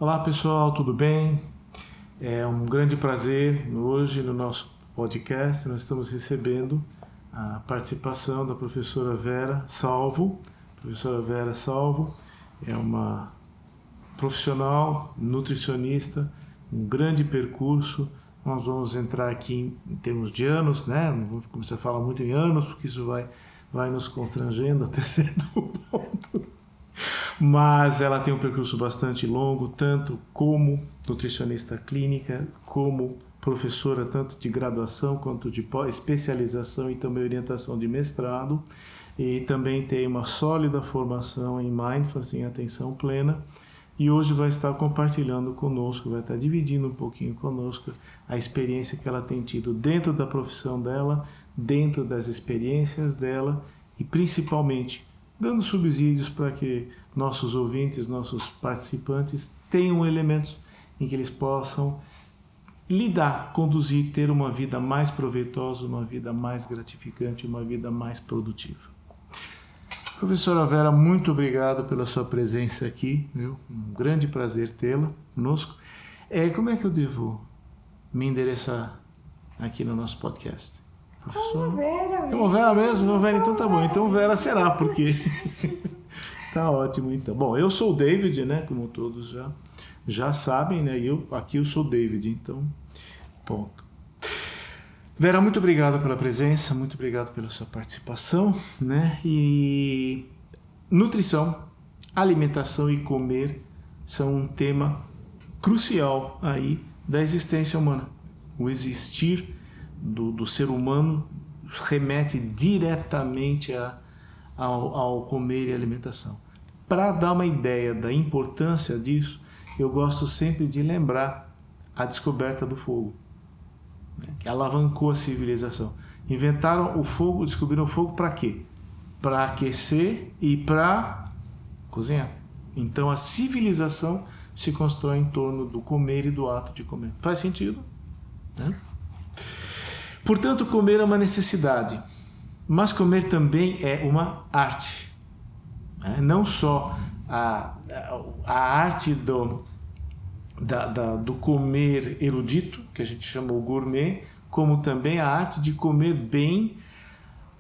Olá pessoal, tudo bem? É um grande prazer hoje no nosso podcast. Nós estamos recebendo a participação da professora Vera Salvo. A professora Vera Salvo é uma profissional, nutricionista, um grande percurso. Nós vamos entrar aqui em termos de anos, né? Não vou começar a falar muito em anos, porque isso vai nos constrangendo até certo ponto. Mas ela tem um percurso bastante longo, tanto como nutricionista clínica, como professora tanto de graduação quanto de especialização e também orientação de mestrado. E também tem uma sólida formação em Mindfulness, em atenção plena. E hoje vai estar compartilhando conosco, vai estar dividindo um pouquinho conosco a experiência que ela tem tido dentro da profissão dela, dentro das experiências dela e principalmente dando subsídios para que nossos ouvintes, nossos participantes tenham elementos em que eles possam lidar, conduzir, ter uma vida mais proveitosa, uma vida mais gratificante, uma vida mais produtiva. Professora Vera, muito obrigado pela sua presença aqui, viu? Um grande prazer tê-la conosco. Como é que eu devo me endereçar aqui no nosso podcast? Como Vera mesmo. Como Vera mesmo? Vera, então tá bom. Então Vera será, porque tá ótimo então. Bom, eu sou o David, né? Como todos já sabem, né? Aqui eu sou o David, então ponto. Vera, muito obrigado pela presença, muito obrigado pela sua participação, né? E nutrição, alimentação e comer são um tema crucial aí da existência humana. O existir do ser humano remete diretamente ao comer e alimentação. Para dar uma ideia da importância disso, eu gosto sempre de lembrar a descoberta do fogo, que alavancou a civilização. Inventaram o fogo, descobriram o fogo para quê? Para aquecer e para cozinhar. Então a civilização se constrói em torno do comer e do ato de comer. Faz sentido? Né? Portanto, comer é uma necessidade, mas comer também é uma arte. Não só a arte do comer erudito, que a gente chama o gourmet, como também a arte de comer bem,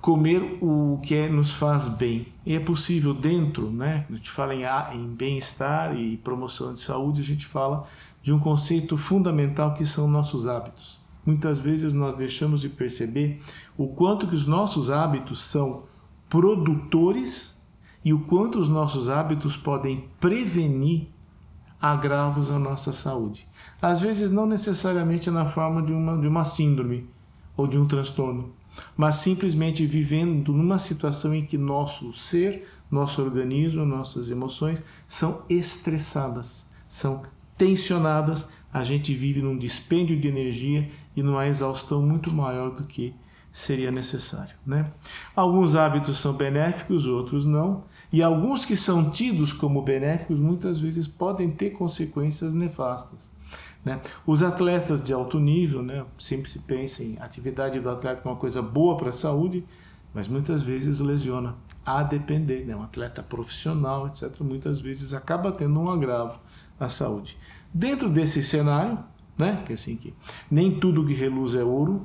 comer o que nos faz bem. E é possível dentro, né? A gente fala em bem-estar e promoção de saúde, a gente fala de um conceito fundamental que são nossos hábitos. Muitas vezes nós deixamos de perceber o quanto que os nossos hábitos são produtores e o quanto os nossos hábitos podem prevenir agravos à nossa saúde. Às vezes não necessariamente na forma de uma síndrome ou de um transtorno, mas simplesmente vivendo numa situação em que nosso ser, nosso organismo, nossas emoções são estressadas, são tensionadas, a gente vive num dispêndio de energia e numa exaustão muito maior do que seria necessário, né? Alguns hábitos são benéficos, outros não, e alguns que são tidos como benéficos muitas vezes podem ter consequências nefastas, né? Os atletas de alto nível, né, sempre se pensa em atividade do atleta como uma coisa boa para a saúde, mas muitas vezes lesiona, a depender, né? Um atleta profissional, etc., muitas vezes acaba tendo um agravo à saúde. Dentro desse cenário, né, que assim que nem tudo que reluz é ouro,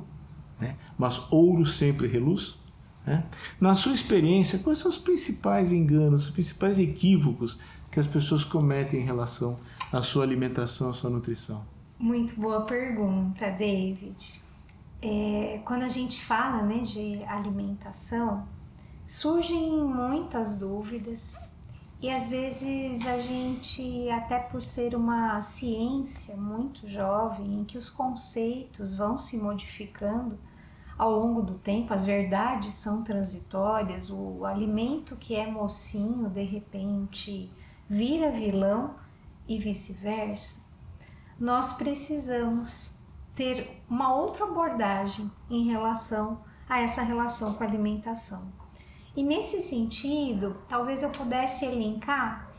né, mas ouro sempre reluz, né? Na sua experiência, quais são os principais enganos, os principais equívocos que as pessoas cometem em relação à sua alimentação, à sua nutrição? Muito boa pergunta, David. Quando a gente fala, né, de alimentação, surgem muitas dúvidas. E às vezes a gente, até por ser uma ciência muito jovem, em que os conceitos vão se modificando ao longo do tempo, as verdades são transitórias, o alimento que é mocinho, de repente, vira vilão e vice-versa, nós precisamos ter uma outra abordagem em relação a essa relação com a alimentação. E nesse sentido, talvez eu pudesse elencar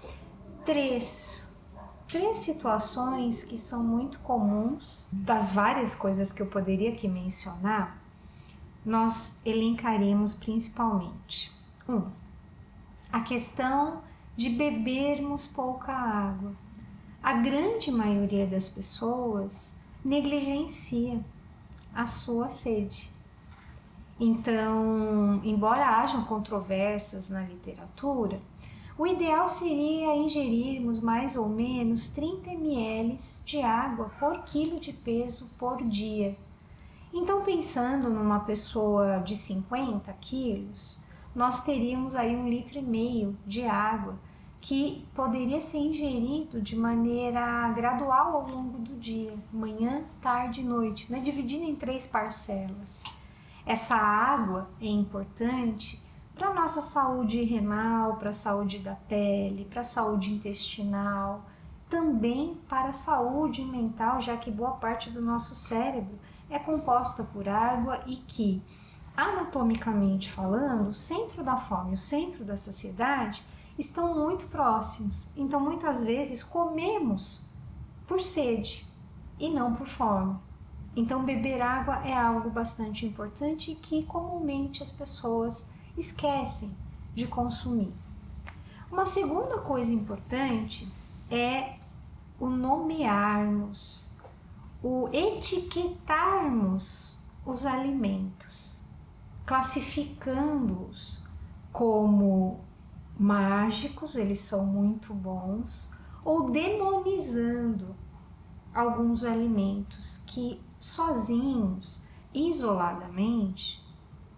três situações que são muito comuns. Das várias coisas que eu poderia aqui mencionar, nós elencaríamos principalmente a questão de bebermos pouca água. a grande maioria das pessoas negligencia a sua sede. Então, embora hajam controvérsias na literatura, o ideal seria ingerirmos mais ou menos 30 ml de água por quilo de peso por dia. Então, pensando numa pessoa de 50 quilos, nós teríamos aí 1,5 litro de água que poderia ser ingerido de maneira gradual ao longo do dia, manhã, tarde e noite, né? Dividindo em 3 parcelas. Essa água é importante para a nossa saúde renal, para a saúde da pele, para a saúde intestinal, também para a saúde mental, já que boa parte do nosso cérebro é composta por água e que, anatomicamente falando, o centro da fome e o centro da saciedade estão muito próximos. Então, muitas vezes, comemos por sede e não por fome. Então, beber água é algo bastante importante e que comumente as pessoas esquecem de consumir. Uma segunda coisa importante é o nomearmos, o etiquetarmos os alimentos, classificando-os como mágicos, eles são muito bons, ou demonizando alguns alimentos que sozinhos, isoladamente,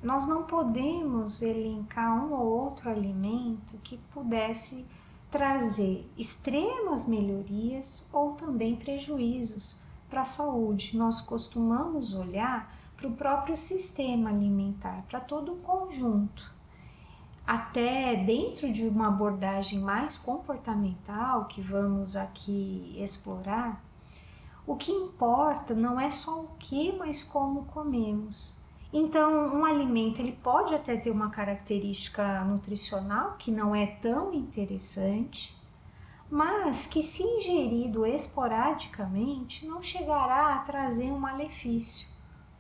nós não podemos elencar um ou outro alimento que pudesse trazer extremas melhorias ou também prejuízos para a saúde. Nós costumamos olhar para o próprio sistema alimentar, para todo o conjunto. Até dentro de uma abordagem mais comportamental que vamos aqui explorar, o que importa não é só o que, mas como comemos. Então, um alimento ele pode até ter uma característica nutricional que não é tão interessante, mas que, se ingerido esporadicamente, não chegará a trazer um malefício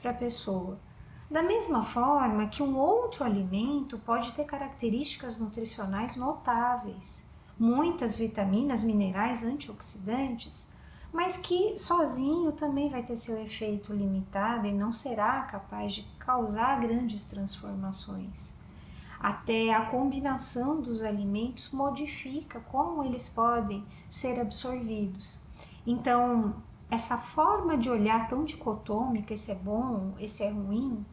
para a pessoa. Da mesma forma que um outro alimento pode ter características nutricionais notáveis, muitas vitaminas, minerais, antioxidantes, mas que sozinho também vai ter seu efeito limitado e não será capaz de causar grandes transformações. Até a combinação dos alimentos modifica como eles podem ser absorvidos. Então, essa forma de olhar tão dicotômica, esse é bom, esse é ruim,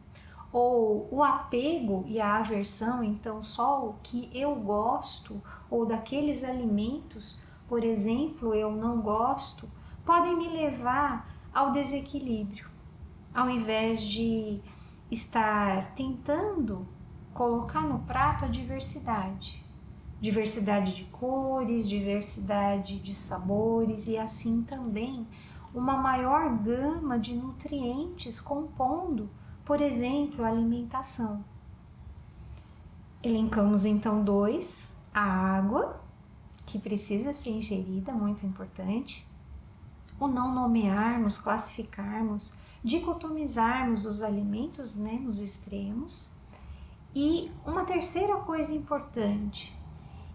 ou o apego e a aversão, então só o que eu gosto, ou daqueles alimentos, por exemplo, eu não gosto, podem me levar ao desequilíbrio, ao invés de estar tentando colocar no prato a diversidade. Diversidade de cores, diversidade de sabores e assim também uma maior gama de nutrientes compondo, por exemplo, a alimentação. Elencamos então 2, a água, que precisa ser ingerida, muito importante, o não nomearmos, classificarmos, dicotomizarmos os alimentos, né, nos extremos. E uma terceira coisa importante,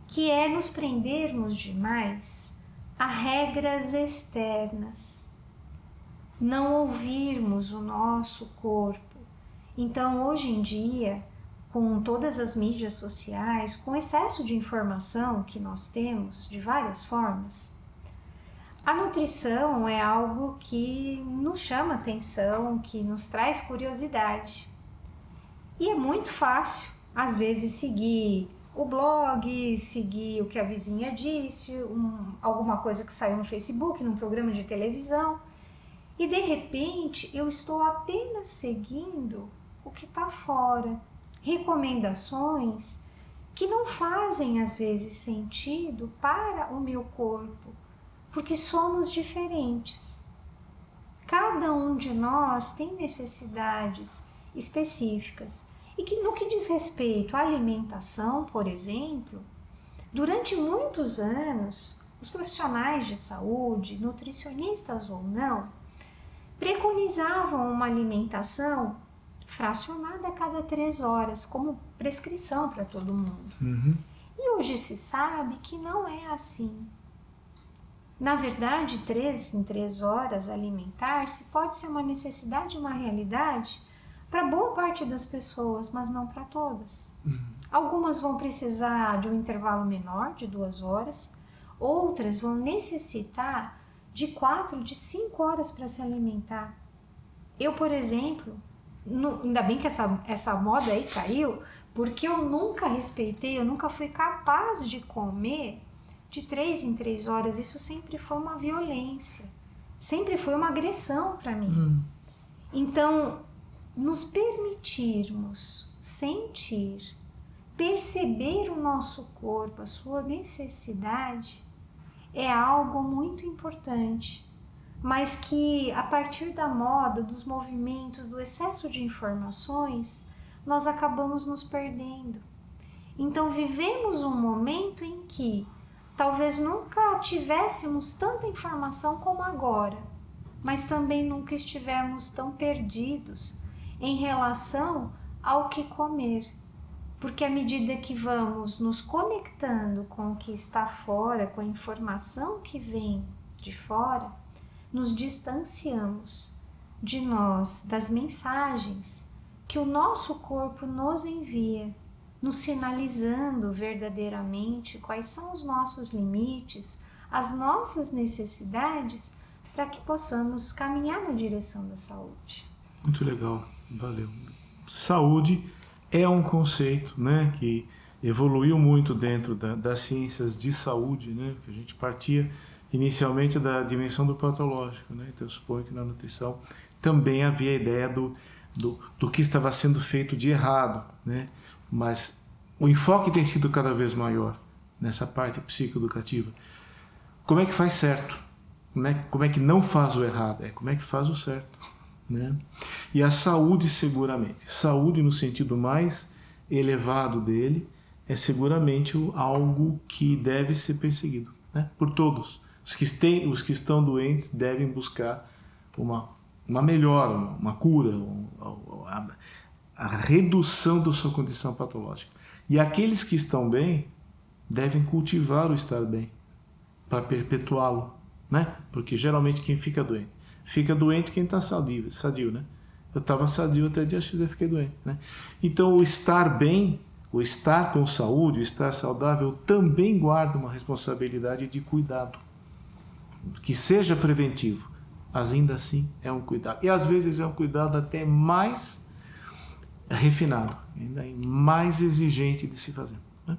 que é nos prendermos demais a regras externas, não ouvirmos o nosso corpo. Então, hoje em dia, com todas as mídias sociais, com o excesso de informação que nós temos de várias formas, a nutrição é algo que nos chama atenção, que nos traz curiosidade. E é muito fácil, às vezes, seguir o blog, seguir o que a vizinha disse, alguma coisa que saiu no Facebook, num programa de televisão. E, de repente, eu estou apenas seguindo o que está fora. Recomendações que não fazem, às vezes, sentido para o meu corpo. Porque somos diferentes. Cada um de nós tem necessidades específicas. E que no que diz respeito à alimentação, por exemplo, durante muitos anos, os profissionais de saúde, nutricionistas ou não, preconizavam uma alimentação fracionada a cada 3 horas, como prescrição para todo mundo. E hoje se sabe que não é assim. Na verdade, 3 em 3 horas alimentar-se pode ser uma necessidade, uma realidade para boa parte das pessoas, mas não para todas. Algumas vão precisar de um intervalo menor, de 2 horas, outras vão necessitar de 4, de 5 horas para se alimentar. Eu, por exemplo, ainda bem que essa moda aí caiu, porque eu nunca respeitei, eu nunca fui capaz de comer de 3 em 3 horas. Isso sempre foi uma violência, sempre foi uma agressão para mim. Então, nos permitirmos sentir, perceber o nosso corpo, a sua necessidade, é algo muito importante, mas que a partir da moda, dos movimentos, do excesso de informações, nós acabamos nos perdendo. Então vivemos um momento em que talvez nunca tivéssemos tanta informação como agora, mas também nunca estivemos tão perdidos em relação ao que comer. Porque à medida que vamos nos conectando com o que está fora, com a informação que vem de fora, nos distanciamos de nós, das mensagens que o nosso corpo nos envia, nos sinalizando verdadeiramente quais são os nossos limites, as nossas necessidades, para que possamos caminhar na direção da saúde. Muito legal, valeu. Saúde é um conceito, né, que evoluiu muito dentro das ciências de saúde, né, que a gente partia inicialmente da dimensão do patológico, né, então eu suponho que na nutrição também havia a ideia do que estava sendo feito de errado, né, mas o enfoque tem sido cada vez maior nessa parte psicoeducativa. Como é que faz certo? Como é que não faz o errado? Como é que faz o certo? Né? E a saúde, seguramente, saúde no sentido mais elevado dele, é seguramente algo que deve ser perseguido, né? Por todos. Os que estão doentes devem buscar uma melhora, uma cura, a redução da sua condição patológica. E aqueles que estão bem devem cultivar o estar bem para perpetuá-lo, né? Porque geralmente quem fica doente quem está sadio, né? Eu estava sadio até dia X, eu fiquei doente, né? Então o estar bem, o estar com saúde, o estar saudável também guarda uma responsabilidade de cuidado, que seja preventivo, mas ainda assim é um cuidado, e às vezes é um cuidado até mais refinado, ainda mais exigente de se fazer, né?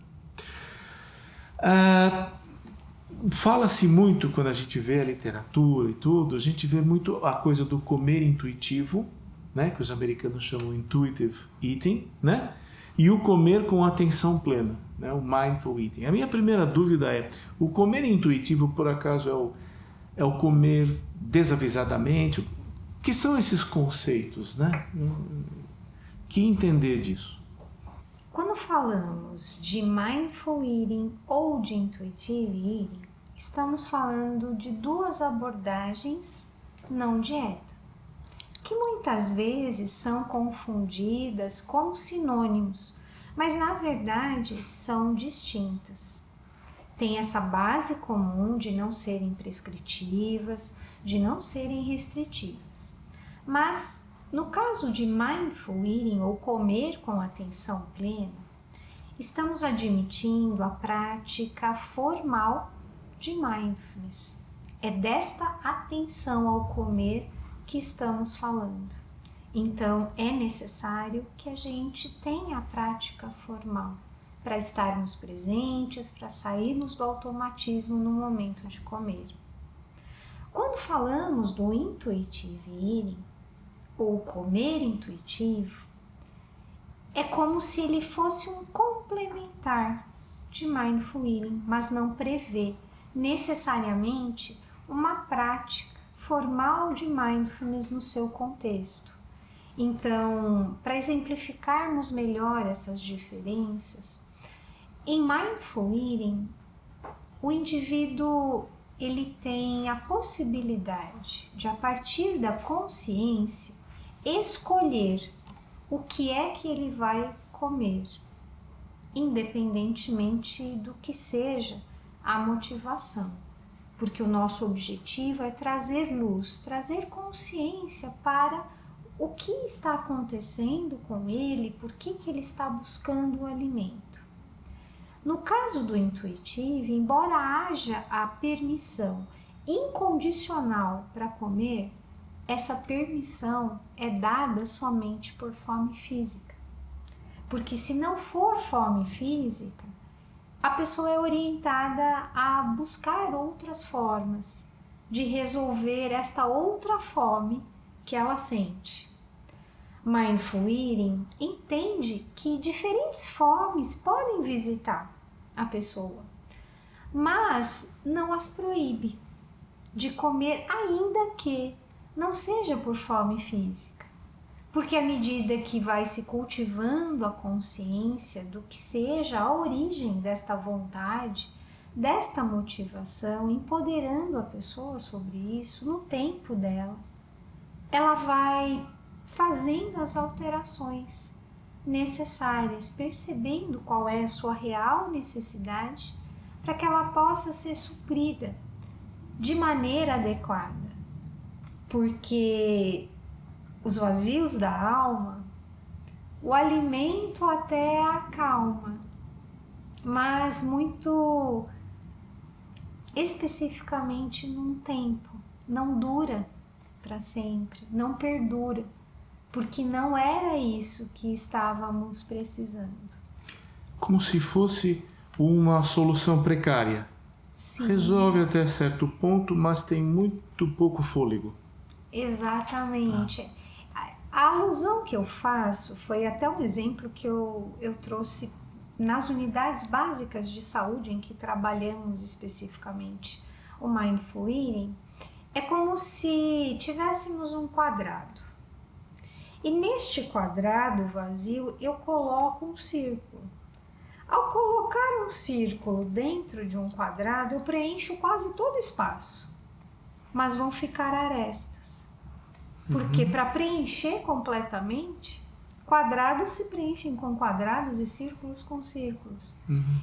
Fala-se muito, quando a gente vê a literatura e tudo, a gente vê muito a coisa do comer intuitivo, né, que os americanos chamam intuitive eating, né, e o comer com atenção plena, né, o mindful eating. A minha primeira dúvida é, o comer intuitivo, por acaso, é o comer desavisadamente? O que são esses conceitos, né? Que entender disso? Quando falamos de mindful eating ou de intuitive eating, estamos falando de 2 abordagens não dieta, que muitas vezes são confundidas como sinônimos, mas na verdade são distintas. Tem essa base comum de não serem prescritivas, de não serem restritivas. Mas no caso de mindful eating ou comer com atenção plena, estamos admitindo a prática formal de mindfulness. É desta atenção ao comer que estamos falando. Então, é necessário que a gente tenha a prática formal para estarmos presentes, para sairmos do automatismo no momento de comer. Quando falamos do intuitive eating, ou comer intuitivo, é como se ele fosse um complementar de mindful eating, mas não prevê necessariamente uma prática formal de mindfulness no seu contexto. Então, para exemplificarmos melhor essas diferenças, em mindful eating, o indivíduo ele tem a possibilidade de, a partir da consciência, escolher o que é que ele vai comer, independentemente do que seja a motivação. porque o nosso objetivo é trazer luz, trazer consciência para o que está acontecendo com ele, por que ele está buscando o alimento. No caso do intuitivo, embora haja a permissão incondicional para comer, essa permissão é dada somente por fome física. Porque se não for fome física, a pessoa é orientada a buscar outras formas de resolver esta outra fome que ela sente. Mindful Eating entende que diferentes fomes podem visitar a pessoa, mas não as proíbe de comer, ainda que não seja por fome física, porque à medida que vai se cultivando a consciência do que seja a origem desta vontade, desta motivação, empoderando a pessoa sobre isso no tempo dela, ela vai fazendo as alterações necessárias, percebendo qual é a sua real necessidade para que ela possa ser suprida de maneira adequada. Porque os vazios da alma, o alimento até acalma, mas muito especificamente num tempo, não dura para sempre, não perdura, porque não era isso que estávamos precisando. Como se fosse uma solução precária. Sim. Resolve até certo ponto, mas tem muito pouco fôlego. Exatamente. A alusão que eu faço foi até um exemplo que eu trouxe nas unidades básicas de saúde em que trabalhamos especificamente o Mindful Eating. É como se tivéssemos um quadrado. E neste quadrado vazio eu coloco um círculo. Ao colocar um círculo dentro de um quadrado, eu preencho quase todo o espaço. Mas vão ficar arestas. Porque para preencher completamente, quadrados se preenchem com quadrados e círculos com círculos.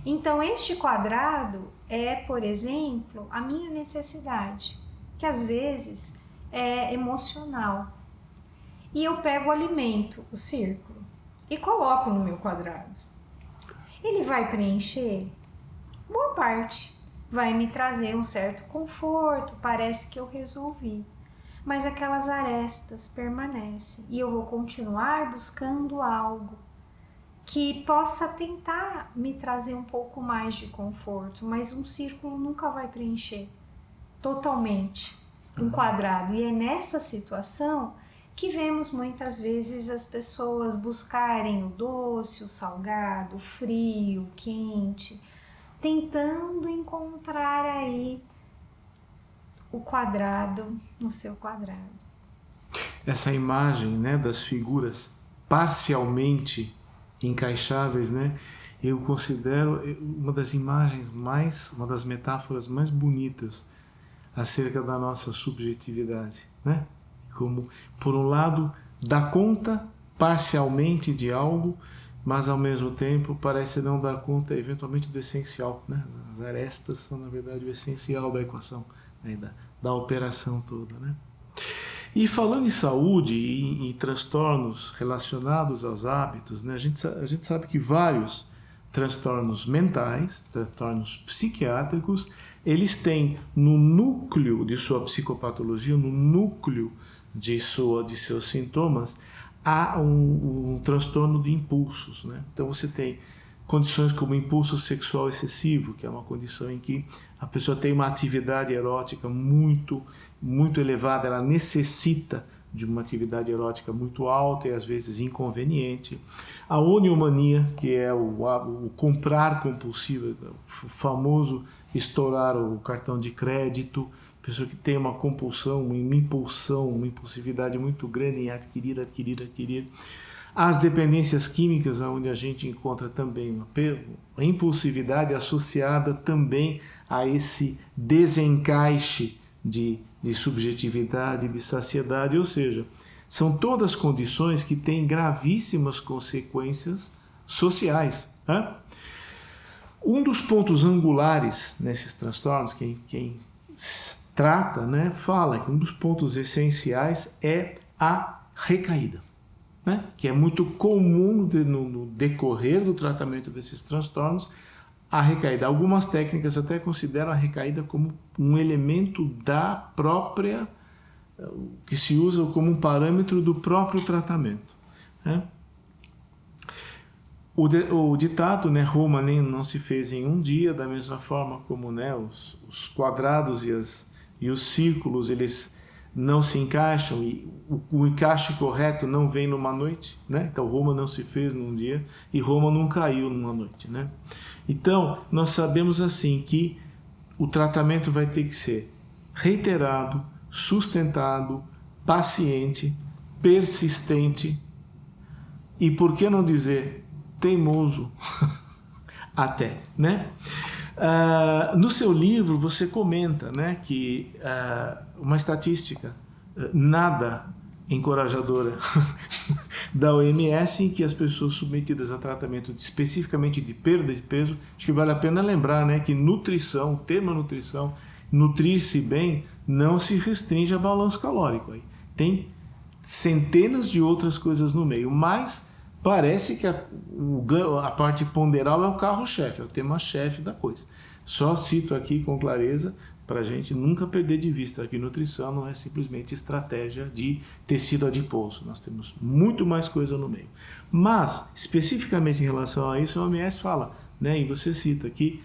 Então este quadrado é, por exemplo, a minha necessidade, que às vezes é emocional. E eu pego o alimento, o círculo, e coloco no meu quadrado. Ele vai preencher? Boa parte. Vai me trazer um certo conforto, parece que eu resolvi. Mas aquelas arestas permanecem e eu vou continuar buscando algo que possa tentar me trazer um pouco mais de conforto, mas um círculo nunca vai preencher totalmente um quadrado. E é nessa situação que vemos muitas vezes as pessoas buscarem o doce, o salgado, o frio, o quente, tentando encontrar aí o quadrado no seu quadrado. Essa imagem, né, das figuras parcialmente encaixáveis, né, eu considero uma das imagens uma das metáforas mais bonitas acerca da nossa subjetividade, né? Como, por um lado, dá conta parcialmente de algo, mas ao mesmo tempo parece não dar conta eventualmente do essencial, né? As arestas são, na verdade, o essencial da equação, né? da operação toda, né? E falando em saúde e transtornos relacionados aos hábitos, né? A gente sabe que vários transtornos mentais, transtornos psiquiátricos, eles têm no núcleo de sua psicopatologia, no núcleo de seus sintomas, há um transtorno de impulsos, né? Então você tem condições como impulso sexual excessivo, que é uma condição em que a pessoa tem uma atividade erótica muito, muito elevada, ela necessita de uma atividade erótica muito alta e às vezes inconveniente. A oniomania, que é o comprar compulsivo, o famoso estourar o cartão de crédito, pessoa que tem uma compulsão, uma impulsão, uma impulsividade muito grande em adquirir. As dependências químicas, onde a gente encontra também uma impulsividade associada também a esse desencaixe de subjetividade, de saciedade, ou seja, são todas condições que têm gravíssimas consequências sociais, né? Um dos pontos angulares nesses transtornos, quem trata, né, fala que um dos pontos essenciais é a recaída, né, que é muito comum no decorrer do tratamento desses transtornos, a recaída. Algumas técnicas até consideram a recaída como um elemento da própria, que se usa como um parâmetro do próprio tratamento, né? O ditado, né, Roma nem não se fez em um dia, da mesma forma como, né, os quadrados e os círculos, eles não se encaixam, e o encaixe correto não vem numa noite, né? Então Roma não se fez num dia e Roma não caiu numa noite, né? Então nós sabemos assim que o tratamento vai ter que ser reiterado, sustentado, paciente, persistente e, por que não dizer, teimoso até, né? No seu livro você comenta, né, que uma estatística nada encorajadora da OMS, em que as pessoas submetidas a tratamento especificamente de perda de peso, acho que vale a pena lembrar, né, que nutrição, o termo nutrição, nutrir-se bem, não se restringe a balanço calórico. Aí tem centenas de outras coisas no meio, mas parece que a parte ponderal é o carro-chefe, é o tema-chefe da coisa. Só cito aqui com clareza para a gente nunca perder de vista que nutrição não é simplesmente estratégia de tecido adiposo. Nós temos muito mais coisa no meio. Mas, especificamente em relação a isso, a OMS fala, né, e você cita aqui,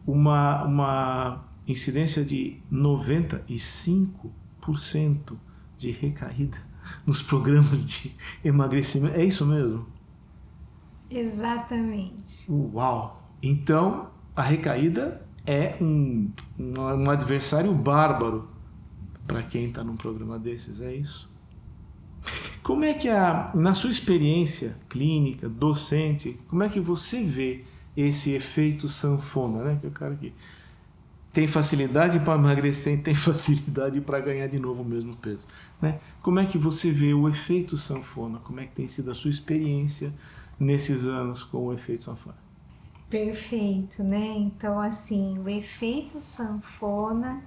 uma incidência de 95% de recaída nos programas de emagrecimento. É isso mesmo? Exatamente. Uau! Então, a recaída é um adversário bárbaro para quem está num programa desses, é isso? Como é que, na sua experiência clínica, docente, como é que você vê esse efeito sanfona, né? Que é o cara que tem facilidade para emagrecer e tem facilidade para ganhar de novo o mesmo peso, né? Como é que você vê o efeito sanfona? Como é que tem sido a sua experiência nesses anos com o efeito sanfona? Perfeito, né? Então, assim, o efeito sanfona,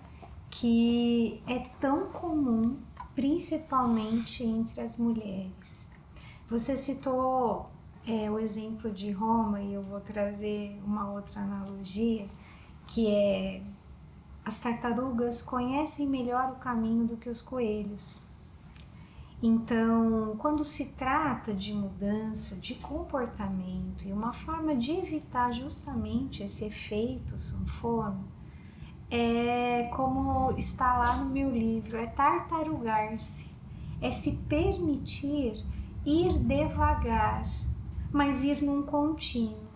que é tão comum, principalmente entre as mulheres. Você citou o exemplo de Roma, e eu vou trazer uma outra analogia, que é: as tartarugas conhecem melhor o caminho do que os coelhos. Então, quando se trata de mudança de comportamento e uma forma de evitar justamente esse efeito sanfona, é como está lá no meu livro, é tartarugar-se, é se permitir ir devagar, mas ir num contínuo.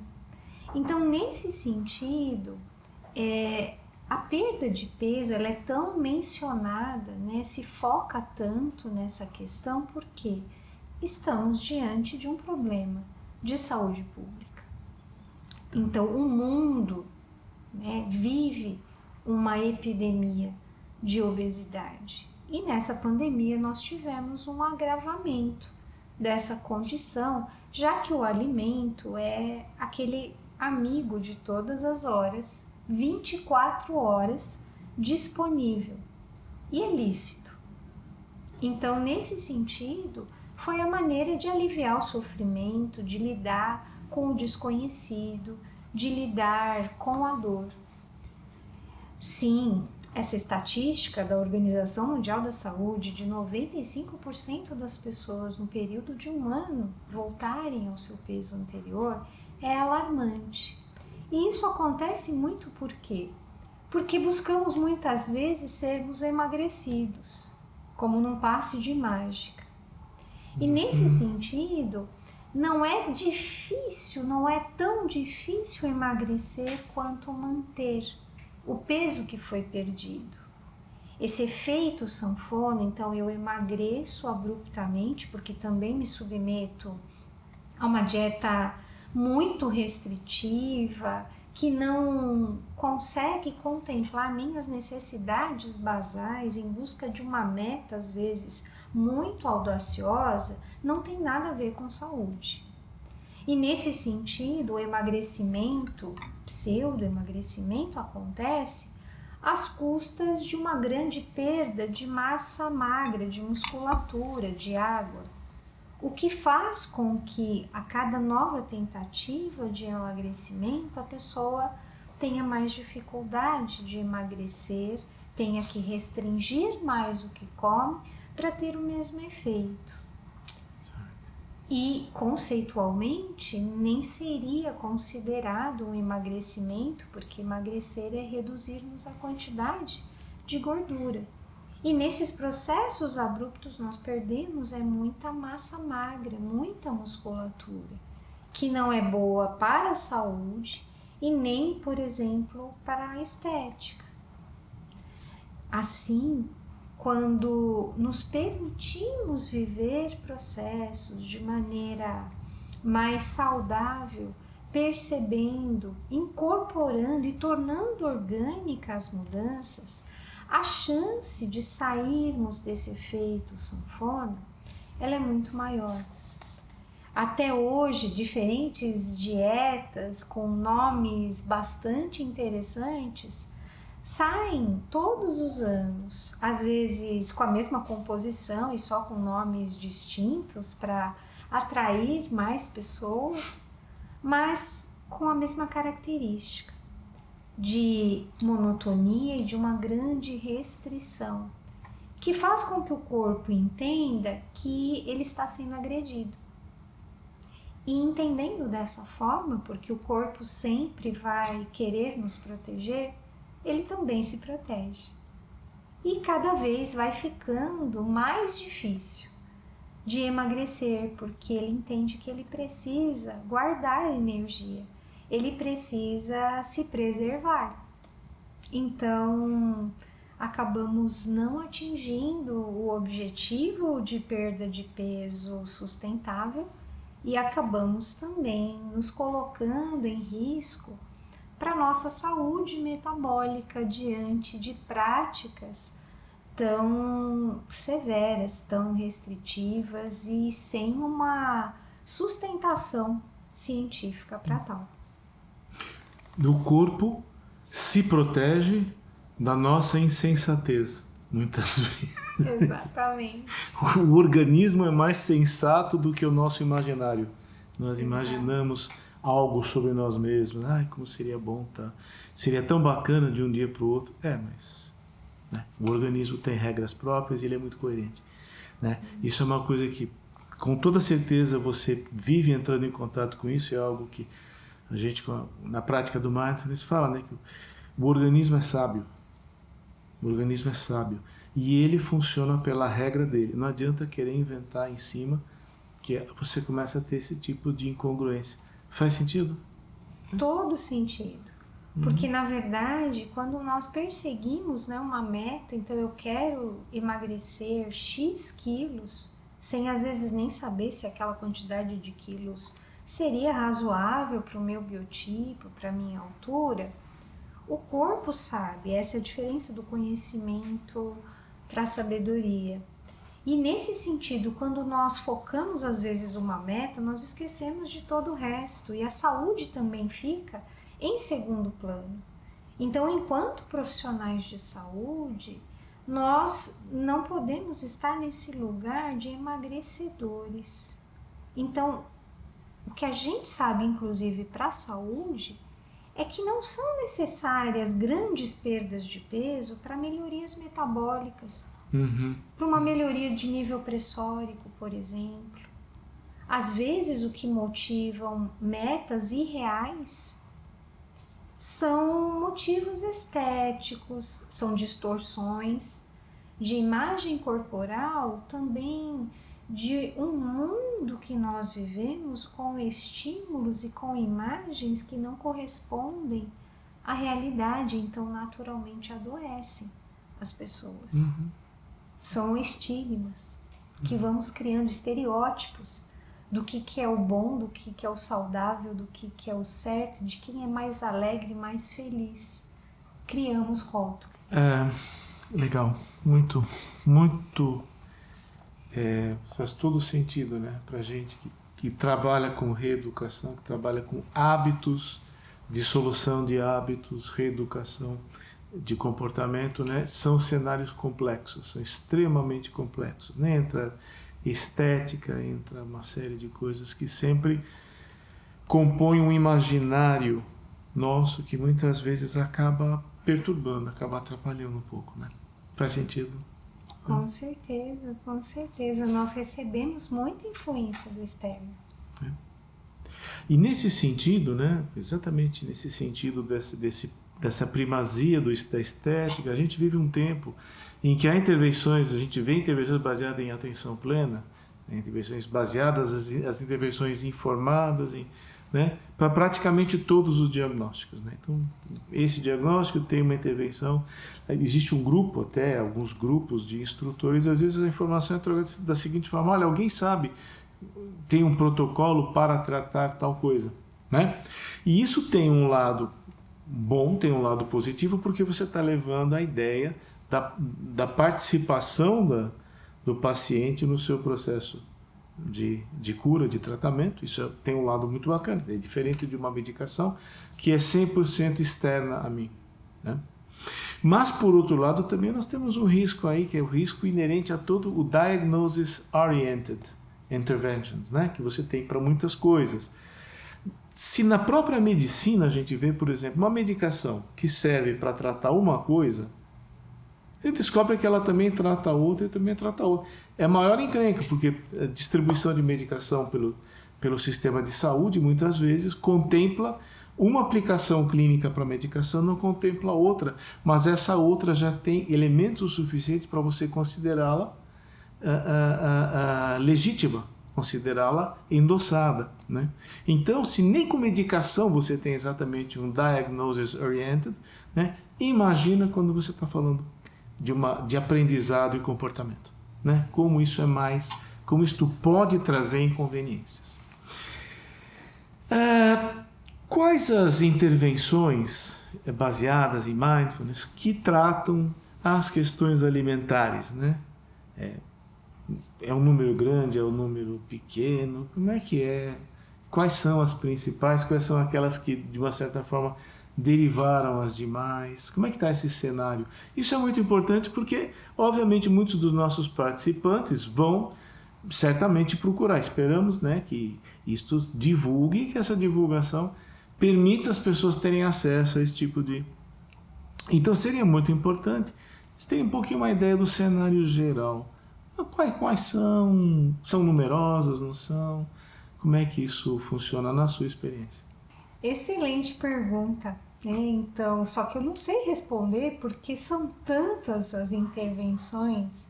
Então, nesse sentido, a perda de peso, ela é tão mencionada, né, se foca tanto nessa questão porque estamos diante de um problema de saúde pública. Então, o mundo, né, vive uma epidemia de obesidade. E nessa pandemia nós tivemos um agravamento dessa condição, já que o alimento é aquele amigo de todas as horas, 24 horas disponível e é lícito. Então, nesse sentido, foi a maneira de aliviar o sofrimento, de lidar com o desconhecido, de lidar com a dor. Sim, essa estatística da Organização Mundial da Saúde de 95% das pessoas no período de um ano voltarem ao seu peso anterior é alarmante. E isso acontece muito por quê? Porque buscamos muitas vezes sermos emagrecidos, como num passe de mágica. E nesse sentido, não é difícil, não é tão difícil emagrecer quanto manter o peso que foi perdido. Esse efeito sanfona, então eu emagreço abruptamente, porque também me submeto a uma dieta muito restritiva, que não consegue contemplar nem as necessidades basais em busca de uma meta, às vezes, muito audaciosa, não tem nada a ver com saúde. E nesse sentido, o emagrecimento, pseudo-emagrecimento, acontece às custas de uma grande perda de massa magra, de musculatura, de água. O que faz com que a cada nova tentativa de emagrecimento a pessoa tenha mais dificuldade de emagrecer, tenha que restringir mais o que come para ter o mesmo efeito. E conceitualmente nem seria considerado um emagrecimento, porque emagrecer é reduzirmos a quantidade de gordura. E nesses processos abruptos nós perdemos muita massa magra, muita musculatura, que não é boa para a saúde e nem, por exemplo, para a estética. Assim, quando nos permitimos viver processos de maneira mais saudável, percebendo, incorporando e tornando orgânicas as mudanças, a chance de sairmos desse efeito sanfona, ela é muito maior. Até hoje, diferentes dietas com nomes bastante interessantes saem todos os anos, às vezes com a mesma composição e só com nomes distintos para atrair mais pessoas, mas com a mesma característica de monotonia e de uma grande restrição, que faz com que o corpo entenda que ele está sendo agredido. E entendendo dessa forma, porque o corpo sempre vai querer nos proteger, ele também se protege. E cada vez vai ficando mais difícil de emagrecer, porque ele entende que ele precisa guardar energia, ele precisa se preservar. Então, acabamos não atingindo o objetivo de perda de peso sustentável e acabamos também nos colocando em risco para a nossa saúde metabólica diante de práticas tão severas, tão restritivas e sem uma sustentação científica para tal. O corpo se protege da nossa insensatez, muitas vezes. Exatamente. O organismo é mais sensato do que o nosso imaginário. Nós imaginamos algo sobre nós mesmos. Ai, como seria bom, tá? Seria tão bacana de um dia para o outro. Mas né, o organismo tem regras próprias e ele é muito coerente. Né? Isso é uma coisa que, com toda certeza, você vive entrando em contato com isso. É algo que a gente, na prática do mindfulness, fala, né, que o organismo é sábio. O organismo é sábio. E ele funciona pela regra dele. Não adianta querer inventar em cima, que você começa a ter esse tipo de incongruência. Faz sentido? Todo sentido. Porque, na verdade, quando nós perseguimos, né, uma meta, então eu quero emagrecer X quilos, sem às vezes nem saber se aquela quantidade de quilos seria razoável para o meu biotipo, para a minha altura, o corpo sabe. Essa é a diferença do conhecimento para a sabedoria. E nesse sentido, quando nós focamos às vezes uma meta, nós esquecemos de todo o resto e a saúde também fica em segundo plano. Então, enquanto profissionais de saúde, nós não podemos estar nesse lugar de emagrecedores. Então, o que a gente sabe, inclusive para a saúde, é que não são necessárias grandes perdas de peso para melhorias metabólicas, para uma melhoria de nível pressórico, por exemplo. Às vezes, o que motivam metas irreais são motivos estéticos, são distorções de imagem corporal, também de um mundo que nós vivemos com estímulos e com imagens que não correspondem à realidade, então naturalmente adoecem as pessoas. São estigmas que vamos criando, estereótipos do que é o bom, do que é o saudável, do que é o certo, de quem é mais alegre, mais feliz. Criamos rótulos. Legal, muito, muito. Faz todo sentido, né? Pra gente que trabalha com reeducação, que trabalha com hábitos, dissolução de hábitos, reeducação. de comportamento, né, são cenários complexos, são extremamente complexos, né? Entra estética, entra uma série de coisas que sempre compõem um imaginário nosso que muitas vezes acaba perturbando, acaba atrapalhando um pouco, né? Faz sentido? Com certeza, com certeza. Nós recebemos muita influência do externo. É. E nesse sentido, né, exatamente nesse sentido dessa primazia da estética, a gente vive um tempo em que há intervenções, a gente vê intervenções baseadas em atenção plena, né, intervenções baseadas, as intervenções informadas, né, para praticamente todos os diagnósticos, né? Então, esse diagnóstico tem uma intervenção, existe um grupo, até alguns grupos de instrutores, às vezes a informação é trocada da seguinte forma: olha, alguém sabe, tem um protocolo para tratar tal coisa, né? E isso tem um lado bom, tem um lado positivo, porque você está levando a ideia da participação do paciente no seu processo de cura, de tratamento. Isso tem um lado muito bacana, é diferente de uma medicação que é 100% externa a mim, né? Mas, por outro lado, também nós temos um risco aí, que é o risco inerente a todo o diagnosis-oriented interventions, né, que você tem para muitas coisas. Se na própria medicina a gente vê, por exemplo, uma medicação que serve para tratar uma coisa, ele descobre que ela também trata outra e também trata outra. É a maior encrenca, porque a distribuição de medicação pelo sistema de saúde muitas vezes contempla uma aplicação clínica para a medicação, não contempla outra, mas essa outra já tem elementos suficientes para você considerá-la legítima, considerá-la endossada, né? Então, se nem com medicação você tem exatamente um diagnosis oriented, né, imagina quando você está falando de aprendizado e comportamento, né? Como isto pode trazer inconveniências. Quais as intervenções baseadas em mindfulness que tratam as questões alimentares, né? É um número grande, é um número pequeno? Como é que é? Quais são as principais? Quais são aquelas que, de uma certa forma, derivaram as demais? Como é que está esse cenário? Isso é muito importante porque, obviamente, muitos dos nossos participantes vão certamente procurar. Esperamos, né, que isto divulgue, que essa divulgação permita as pessoas terem acesso a esse tipo de... Então, seria muito importante vocês terem um pouquinho uma ideia do cenário geral. Quais são? São numerosas, não são? Como é que isso funciona na sua experiência? Excelente pergunta, né? Então, só que eu não sei responder porque são tantas as intervenções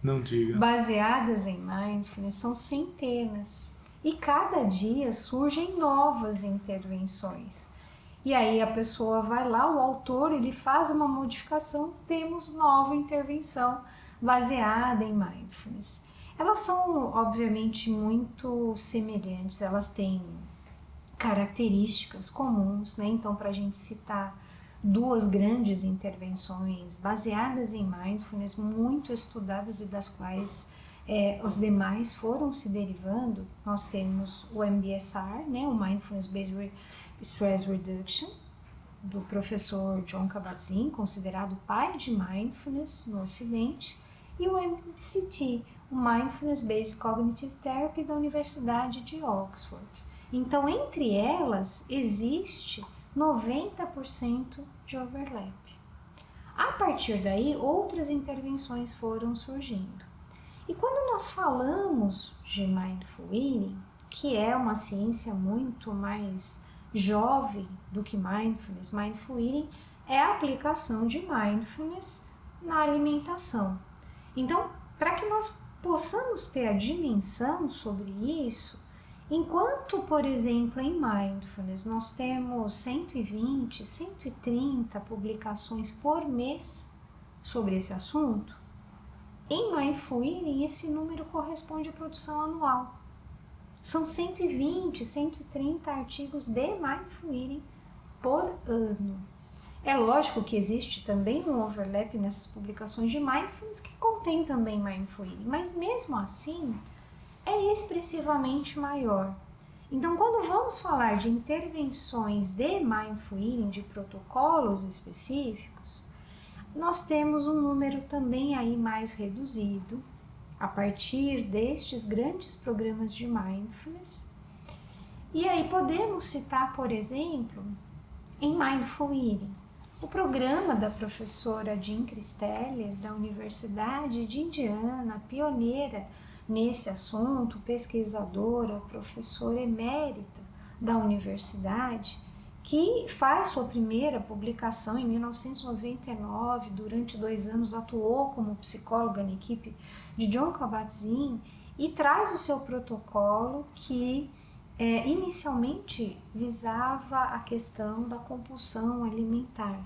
baseadas em mindfulness, são centenas. E cada dia surgem novas intervenções. E aí a pessoa vai lá, o autor, ele faz uma modificação, temos nova intervenção baseada em mindfulness. Elas são, obviamente, muito semelhantes, elas têm características comuns, né? Então, para a gente citar duas grandes intervenções baseadas em mindfulness, muito estudadas e das quais os demais foram se derivando, nós temos o MBSR, né? O Mindfulness Based Stress Reduction, do professor Jon Kabat-Zinn, considerado o pai de mindfulness no Ocidente, e o MCT, o Mindfulness Based Cognitive Therapy da Universidade de Oxford. Então, entre elas, existe 90% de overlap. A partir daí, outras intervenções foram surgindo. E quando nós falamos de Mindful Eating, que é uma ciência muito mais jovem do que Mindfulness, Mindful Eating é a aplicação de Mindfulness na alimentação. Então, para que nós possamos ter a dimensão sobre isso, enquanto, por exemplo, em Mindfulness nós temos 120, 130 publicações por mês sobre esse assunto, em Mindful Eating esse número corresponde à produção anual. São 120, 130 artigos de Mindful Eating por ano. É lógico que existe também um overlap nessas publicações de Mindfulness que contém também Mindful Eating, mas mesmo assim é expressivamente maior. Então, quando vamos falar de intervenções de Mindful Eating, de protocolos específicos, nós temos um número também aí mais reduzido, a partir destes grandes programas de mindfulness. E aí podemos citar, por exemplo, em Mindful Eating, o programa da professora Jean Christeller, da Universidade de Indiana, pioneira nesse assunto, pesquisadora, professora emérita da universidade, que faz sua primeira publicação em 1999, durante 2 anos atuou como psicóloga na equipe de Jon Kabat-Zinn e traz o seu protocolo que inicialmente visava a questão da compulsão alimentar.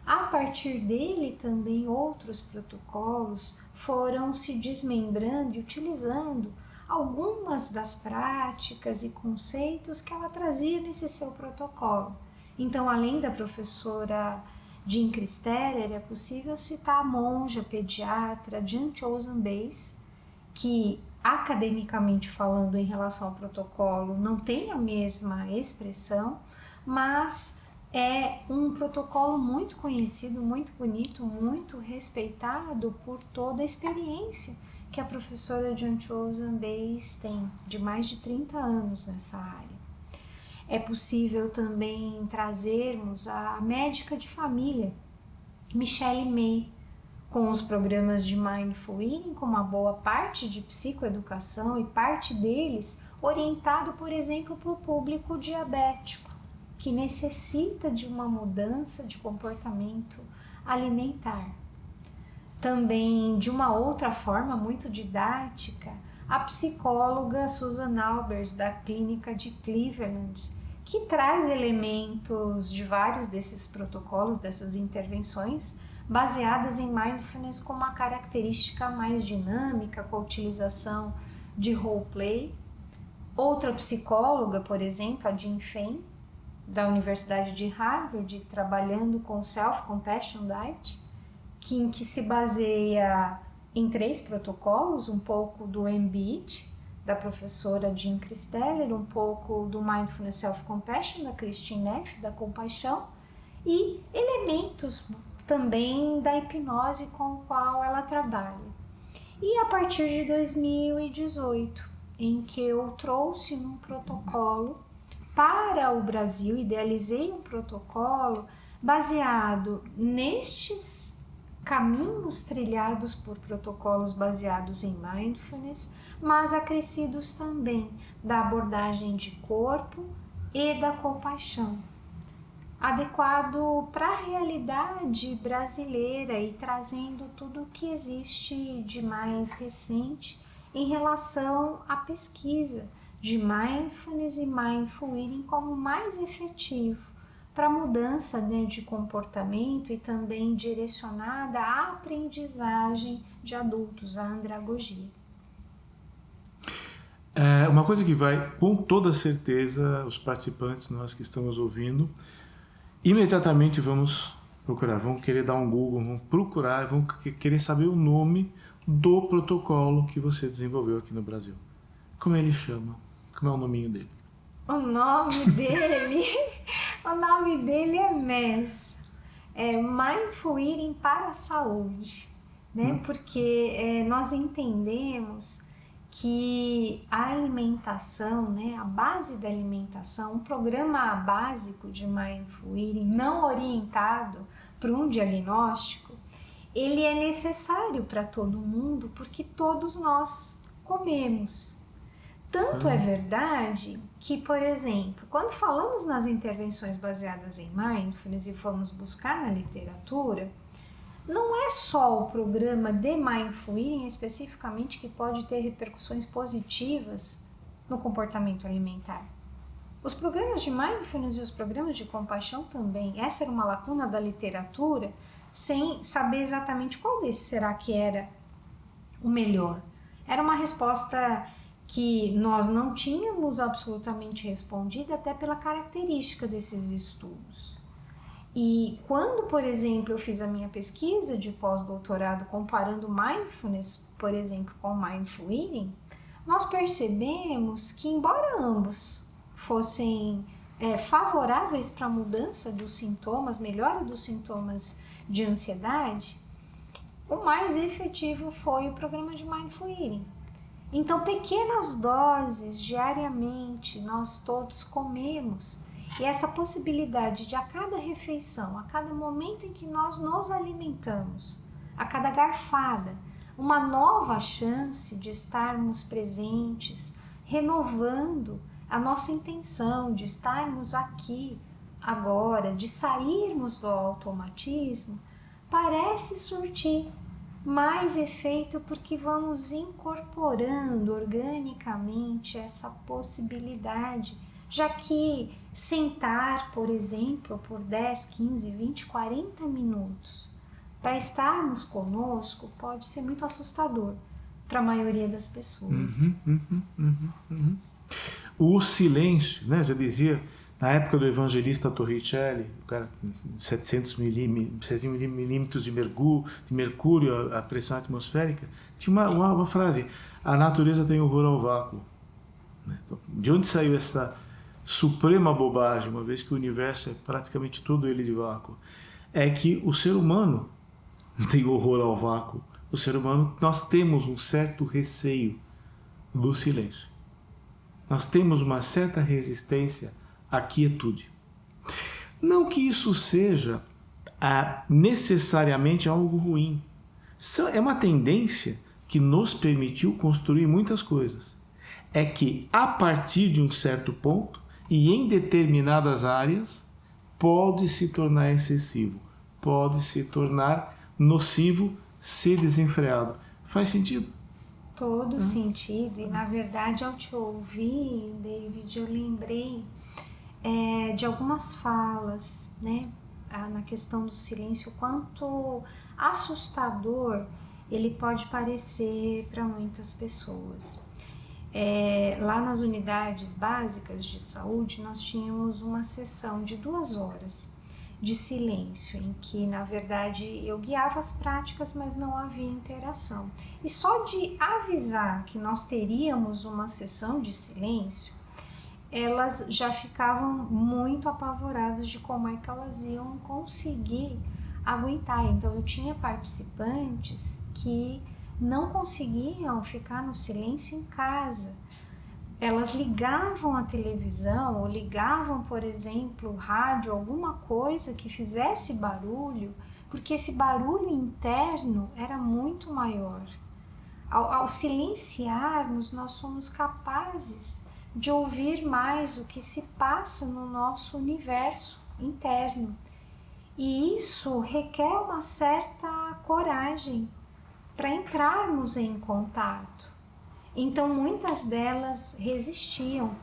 A partir dele também outros protocolos foram se desmembrando e utilizando algumas das práticas e conceitos que ela trazia nesse seu protocolo. Então, além da professora Jean Christeller, é possível citar a monja pediatra Jan Chozen Bays, que academicamente falando em relação ao protocolo não tem a mesma expressão, mas é um protocolo muito conhecido, muito bonito, muito respeitado por toda a experiência que a professora Jan Chozen Bays tem, de mais de 30 anos nessa área. É possível também trazermos a médica de família, Michelle May, com os programas de Mindful Eating, com uma boa parte de psicoeducação e parte deles orientado, por exemplo, para o público diabético, que necessita de uma mudança de comportamento alimentar. Também, de uma outra forma muito didática, a psicóloga Susan Albers, da Clínica de Cleveland, que traz elementos de vários desses protocolos, dessas intervenções, baseadas em mindfulness com uma característica mais dinâmica, com a utilização de roleplay. Outra psicóloga, por exemplo, a Jean Feng, da Universidade de Harvard, trabalhando com Self-Compassion Diet, que se baseia em 3 protocolos, um pouco do MBIT, da professora Jean Christeller, um pouco do Mindfulness Self-Compassion, da Christine Neff, da Compaixão, e elementos também da hipnose com o qual ela trabalha. E a partir de 2018, em que eu trouxe um protocolo para o Brasil, idealizei um protocolo baseado nestes caminhos trilhados por protocolos baseados em mindfulness, mas acrescidos também da abordagem de corpo e da compaixão, adequado para a realidade brasileira e trazendo tudo o que existe de mais recente em relação à pesquisa de mindfulness e mindful eating como mais efetivo para mudança, né, de comportamento e também direcionada à aprendizagem de adultos, à andragogia. Uma coisa que vai, com toda certeza, os participantes, nós que estamos ouvindo, imediatamente vamos procurar, vamos querer dar um Google, vamos procurar, vamos querer saber o nome do protocolo que você desenvolveu aqui no Brasil. Como ele chama? Como é o nominho dele? O nome dele, o nome dele é MES, é Mindful Eating para a Saúde, né? Porque nós entendemos que a alimentação, né, a base da alimentação, um programa básico de Mindful Eating não orientado para um diagnóstico, ele é necessário para todo mundo porque todos nós comemos. Tanto é verdade que, por exemplo, quando falamos nas intervenções baseadas em mindfulness e fomos buscar na literatura, não é só o programa de Mindful Eating especificamente que pode ter repercussões positivas no comportamento alimentar. Os programas de Mindfulness e os programas de compaixão também. Essa era uma lacuna da literatura, sem saber exatamente qual desses será que era o melhor. Era uma resposta que nós não tínhamos absolutamente respondida até pela característica desses estudos. E quando, por exemplo, eu fiz a minha pesquisa de pós-doutorado comparando mindfulness, por exemplo, com mindful eating, nós percebemos que, embora ambos fossem favoráveis para a mudança dos sintomas, melhora dos sintomas de ansiedade, o mais efetivo foi o programa de Mindful Eating. Então, pequenas doses diariamente nós todos comemos, e essa possibilidade de a cada refeição, a cada momento em que nós nos alimentamos, a cada garfada, uma nova chance de estarmos presentes, renovando a nossa intenção de estarmos aqui agora, de sairmos do automatismo, parece surtir mais efeito porque vamos incorporando organicamente essa possibilidade, já que sentar, por exemplo, por 10, 15, 20, 40 minutos para estarmos conosco pode ser muito assustador para a maioria das pessoas. O silêncio, né? Já dizia, na época do evangelista Torricelli, o cara 700 milímetros de mercúrio, a pressão atmosférica, tinha uma frase: a natureza tem horror ao vácuo. Então, de onde saiu essa suprema bobagem, uma vez que o universo é praticamente todo ele de vácuo? É que o ser humano tem horror ao vácuo. O ser humano, nós temos um certo receio do silêncio. Nós temos uma certa resistência à quietude. Não que isso seja necessariamente algo ruim. É uma tendência que nos permitiu construir muitas coisas. É que a partir de um certo ponto e em determinadas áreas pode se tornar excessivo, pode se tornar nocivo se desenfreado. Faz sentido? Todo sentido. E na verdade, ao te ouvir, David, eu lembrei de algumas falas, né, na questão do silêncio, quanto assustador ele pode parecer para muitas pessoas. Lá nas unidades básicas de saúde, nós tínhamos uma sessão de 2 horas de silêncio, em que, na verdade, eu guiava as práticas, mas não havia interação. E só de avisar que nós teríamos uma sessão de silêncio, elas já ficavam muito apavoradas de como é que elas iam conseguir aguentar. Então, eu tinha participantes que não conseguiam ficar no silêncio em casa. Elas ligavam a televisão ou ligavam, por exemplo, o rádio, alguma coisa que fizesse barulho, porque esse barulho interno era muito maior. Ao silenciarmos, nós somos capazes de ouvir mais o que se passa no nosso universo interno. E isso requer uma certa coragem para entrarmos em contato. Então, muitas delas resistiam.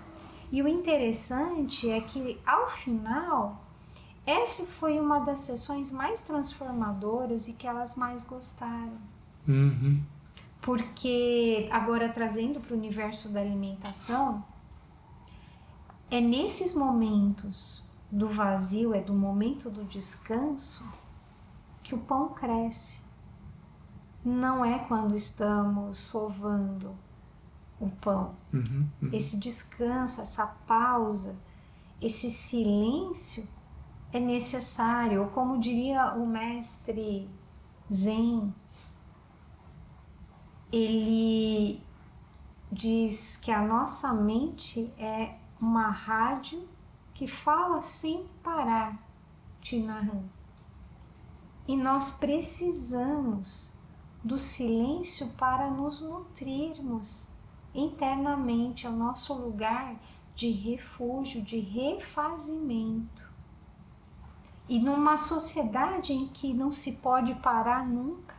E o interessante é que, ao final, essa foi uma das sessões mais transformadoras e que elas mais gostaram. Porque, agora trazendo para o universo da alimentação, é nesses momentos do vazio, é do momento do descanso, que o pão cresce. Não é quando estamos sovando o pão. Esse descanso, essa pausa, esse silêncio é necessário. Ou como diria o mestre Zen, ele diz que a nossa mente é uma rádio que fala sem parar, Tinahan. E nós precisamos do silêncio para nos nutrirmos internamente, é o nosso lugar de refúgio, de refazimento. E numa sociedade em que não se pode parar nunca,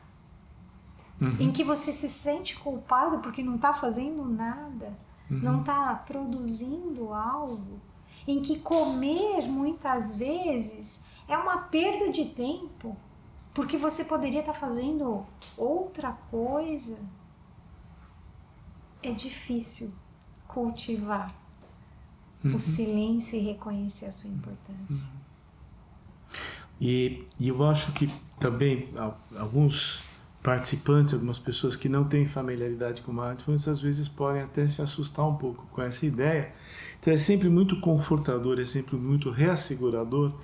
em que você se sente culpado porque não está fazendo nada, não está produzindo algo, em que comer muitas vezes é uma perda de tempo, porque você poderia estar fazendo outra coisa, é difícil cultivar o silêncio e reconhecer a sua importância. E eu acho que também alguns participantes, algumas pessoas que não têm familiaridade com mindfulness, às vezes podem até se assustar um pouco com essa ideia. Então é sempre muito confortador, é sempre muito reassegurador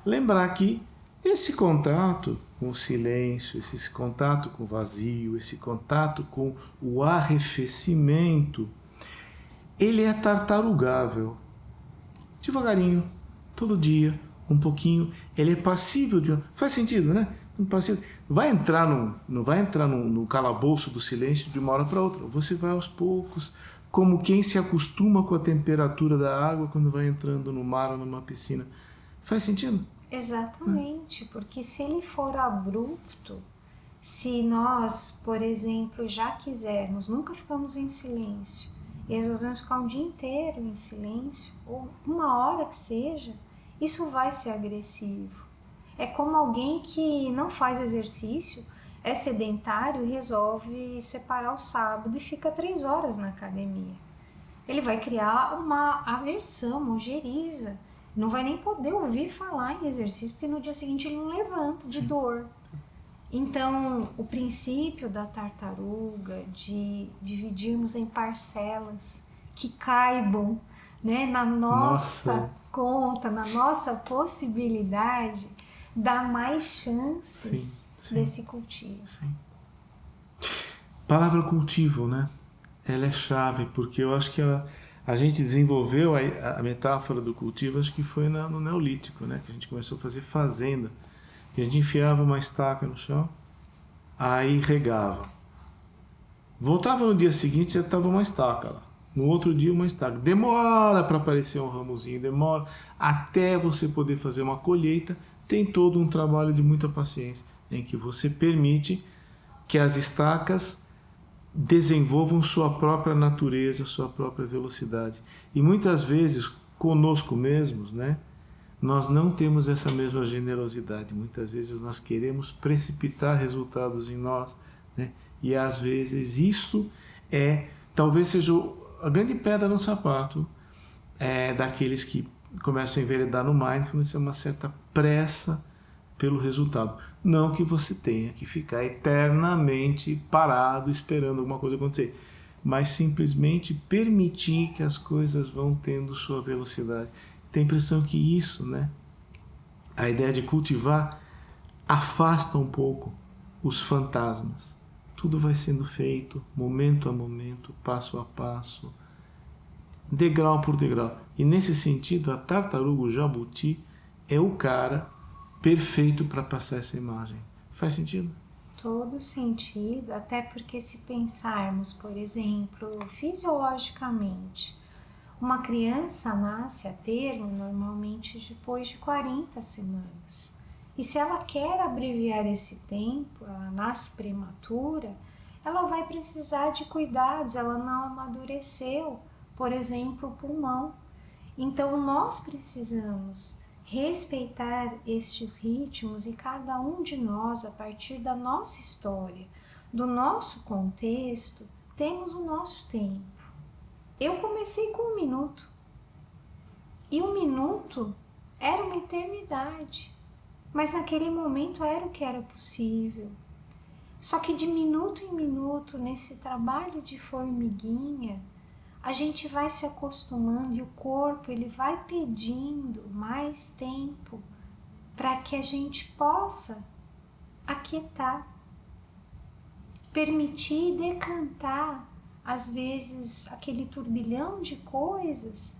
lembrar que Esse contato com o silêncio, esse contato com o vazio, esse contato com o arrefecimento, ele é tartarugável. Devagarinho, todo dia, um pouquinho. Ele é passível de... Faz sentido, né? Não vai entrar não vai entrar no calabouço do silêncio de uma hora para outra. Você vai aos poucos, como quem se acostuma com a temperatura da água quando vai entrando no mar ou numa piscina. Faz sentido? Exatamente, porque se ele for abrupto, se nós, por exemplo, já quisermos, nunca ficamos em silêncio, e resolvemos ficar um dia inteiro em silêncio, ou uma hora que seja, isso vai ser agressivo. É como alguém que não faz exercício, é sedentário e resolve separar o sábado e fica 3 horas na academia. Ele vai criar uma aversão, uma ojeriza. Não vai nem poder ouvir falar em exercício, porque no dia seguinte ele não levanta de dor. Então, o princípio da tartaruga, de dividirmos em parcelas que caibam, né, na nossa conta, na nossa possibilidade, dá mais chances desse cultivo. Sim. Palavra cultivo, né? Ela é chave, porque eu acho que a gente desenvolveu a metáfora do cultivo, acho que foi no Neolítico, né? Que a gente começou a fazer fazenda. Que a gente enfiava uma estaca no chão, aí regava. Voltava no dia seguinte, já estava uma estaca lá. No outro dia, uma estaca. Demora para aparecer um ramozinho, demora até você poder fazer uma colheita. Tem todo um trabalho de muita paciência, em que você permite que as estacas desenvolvam sua própria natureza, sua própria velocidade. E muitas vezes, conosco mesmos, né? Nós não temos essa mesma generosidade. Muitas vezes nós queremos precipitar resultados em nós, né? E às vezes isso talvez seja a grande pedra no sapato daqueles que começam a enveredar no mindfulness, é uma certa pressa pelo resultado. Não que você tenha que ficar eternamente parado esperando alguma coisa acontecer, mas simplesmente permitir que as coisas vão tendo sua velocidade. Tem a impressão que isso, né, a ideia de cultivar, afasta um pouco os fantasmas. Tudo vai sendo feito, momento a momento, passo a passo, degrau por degrau. E nesse sentido, a tartaruga, o jabuti, é o cara perfeito para passar essa imagem. Faz sentido? Todo sentido, até porque se pensarmos, por exemplo, fisiologicamente, uma criança nasce a termo normalmente depois de 40 semanas. E se ela quer abreviar esse tempo, ela nasce prematura, ela vai precisar de cuidados, ela não amadureceu, por exemplo, o pulmão. Então nós precisamos respeitar estes ritmos e cada um de nós, a partir da nossa história, do nosso contexto, temos o nosso tempo. Eu comecei com 1 minuto. E 1 minuto era uma eternidade. Mas naquele momento era o que era possível. Só que de minuto em minuto, nesse trabalho de formiguinha, a gente vai se acostumando e o corpo ele vai pedindo mais tempo para que a gente possa aquietar, permitir decantar às vezes aquele turbilhão de coisas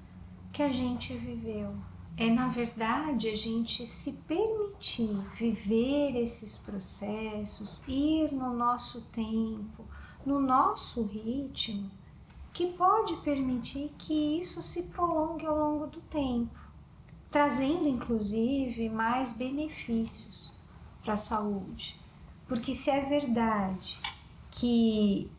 que a gente viveu. É, na verdade, a gente se permitir viver esses processos, ir no nosso tempo, no nosso ritmo, que pode permitir que isso se prolongue ao longo do tempo, trazendo inclusive mais benefícios para a saúde. Porque se é verdade que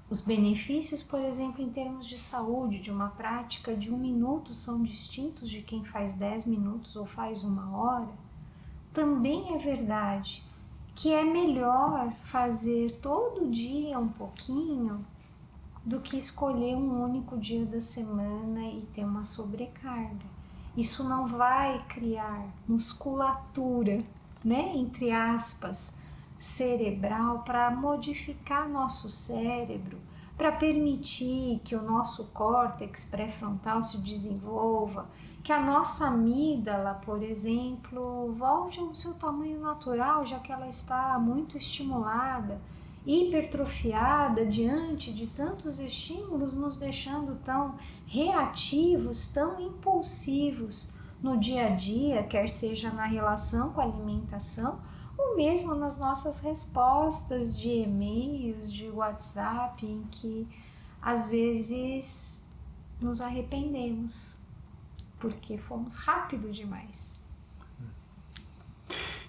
os benefícios, por exemplo, em termos de saúde, de uma prática de 1 minuto são distintos de quem faz 10 minutos ou faz 1 hora, também é verdade que é melhor fazer todo dia um pouquinho do que escolher um único dia da semana e ter uma sobrecarga. Isso não vai criar musculatura, né, entre aspas, cerebral para modificar nosso cérebro, para permitir que o nosso córtex pré-frontal se desenvolva que a nossa amígdala, por exemplo, volte ao seu tamanho natural, já que ela está muito estimulada, hipertrofiada diante de tantos estímulos, nos deixando tão reativos, tão impulsivos no dia a dia, quer seja na relação com a alimentação, ou mesmo nas nossas respostas de e-mails, de WhatsApp, em que às vezes nos arrependemos porque fomos rápido demais.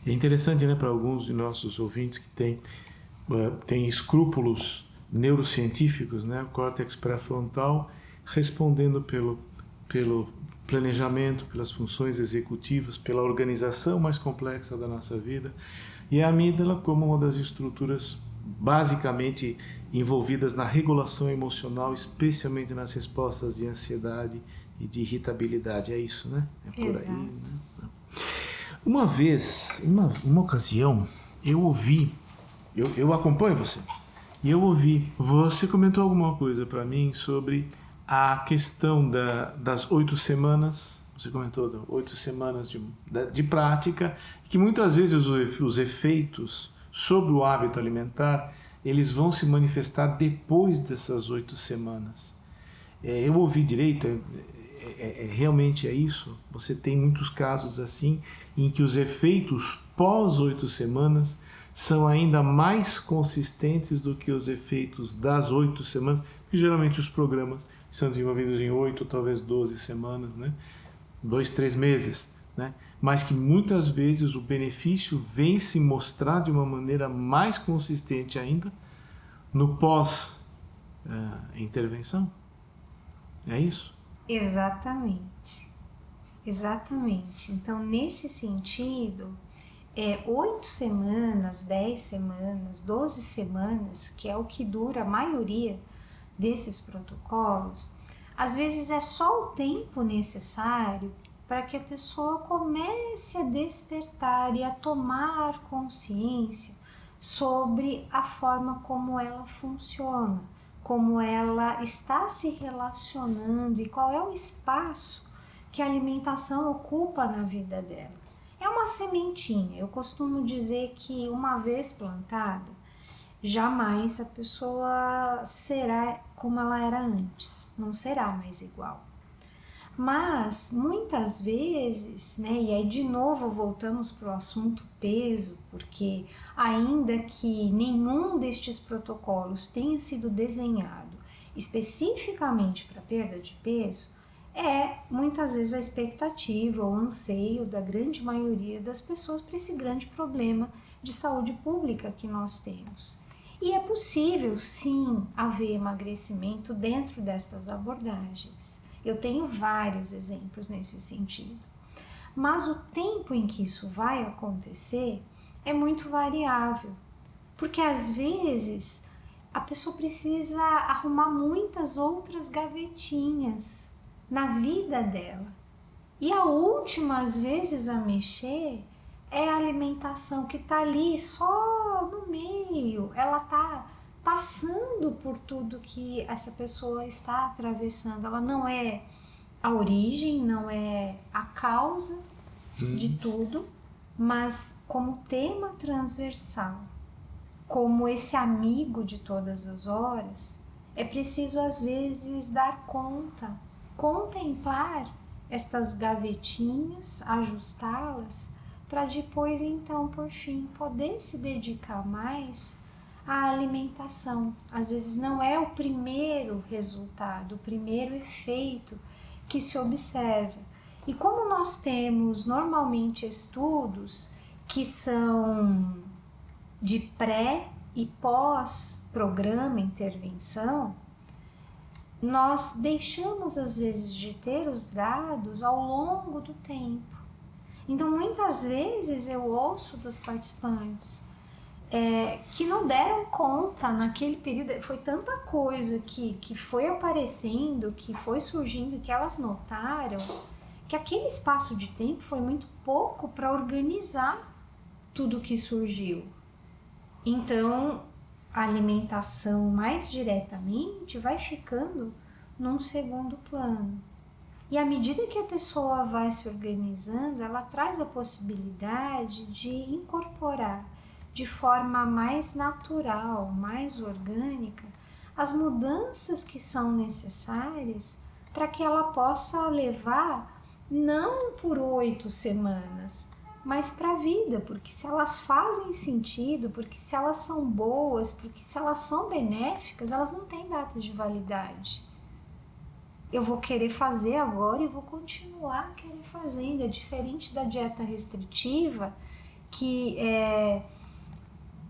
É interessante, né, para alguns de nossos ouvintes que têm escrúpulos neurocientíficos, né, o córtex pré-frontal respondendo pelo planejamento, pelas funções executivas, pela organização mais complexa da nossa vida, e a amígdala como uma das estruturas basicamente envolvidas na regulação emocional, especialmente nas respostas de ansiedade e de irritabilidade. É isso, né? É por Exato. aí. Né? Uma vez, uma ocasião, eu ouvi, eu acompanho você, e eu ouvi, você comentou alguma coisa para mim sobre a questão das 8 semanas, você comentou 8 semanas de prática, que muitas vezes os efeitos sobre o hábito alimentar, eles vão se manifestar depois dessas 8 semanas. Eu ouvi direito, realmente é isso? Você tem muitos casos assim, em que os efeitos pós 8 semanas são ainda mais consistentes do que os efeitos das 8 semanas, porque geralmente os programas são desenvolvidos em 8, talvez 12 semanas, né? 2, 3 meses, né? Mas que muitas vezes o benefício vem se mostrar de uma maneira mais consistente ainda no pós-intervenção. É isso? Exatamente. Exatamente. Então, nesse sentido, 8 semanas, 10 semanas, 12 semanas, que é o que dura a maioria desses protocolos, às vezes é só o tempo necessário para que a pessoa comece a despertar e a tomar consciência sobre a forma como ela funciona, como ela está se relacionando e qual é o espaço que a alimentação ocupa na vida dela. É uma sementinha. Eu costumo dizer que uma vez plantada, jamais a pessoa será como ela era antes, não será mais igual. Mas muitas vezes, né, e aí de novo voltamos para o assunto peso, porque ainda que nenhum destes protocolos tenha sido desenhado especificamente para perda de peso, muitas vezes a expectativa ou anseio da grande maioria das pessoas para esse grande problema de saúde pública que nós temos. E é possível sim haver emagrecimento dentro destas abordagens. Eu tenho vários exemplos nesse sentido. Mas o tempo em que isso vai acontecer é muito variável, porque às vezes a pessoa precisa arrumar muitas outras gavetinhas na vida dela. E a última, às vezes, a mexer é a alimentação, que está ali só no meio. Ela está passando por tudo que essa pessoa está atravessando. Ela não é a origem, não é a causa de tudo, mas como tema transversal, como esse amigo de todas as horas, é preciso às vezes dar conta, contemplar estas gavetinhas, ajustá-las, para depois então, por fim, poder se dedicar mais à alimentação. Às vezes não é o primeiro resultado, o primeiro efeito que se observa. E como nós temos normalmente estudos que são de pré e pós-programa, intervenção, nós deixamos às vezes de ter os dados ao longo do tempo. Então muitas vezes eu ouço dos participantes que não deram conta naquele período, foi tanta coisa que foi aparecendo, que foi surgindo, que elas notaram, que aquele espaço de tempo foi muito pouco para organizar tudo que surgiu. Então, a alimentação mais diretamente vai ficando num segundo plano. E à medida que a pessoa vai se organizando, ela traz a possibilidade de incorporar de forma mais natural, mais orgânica, as mudanças que são necessárias para que ela possa levar não por 8 semanas, mas para a vida, porque se elas fazem sentido, porque se elas são boas, porque se elas são benéficas, elas não têm data de validade. Eu vou querer fazer agora e vou continuar querer fazendo. É diferente da dieta restritiva, que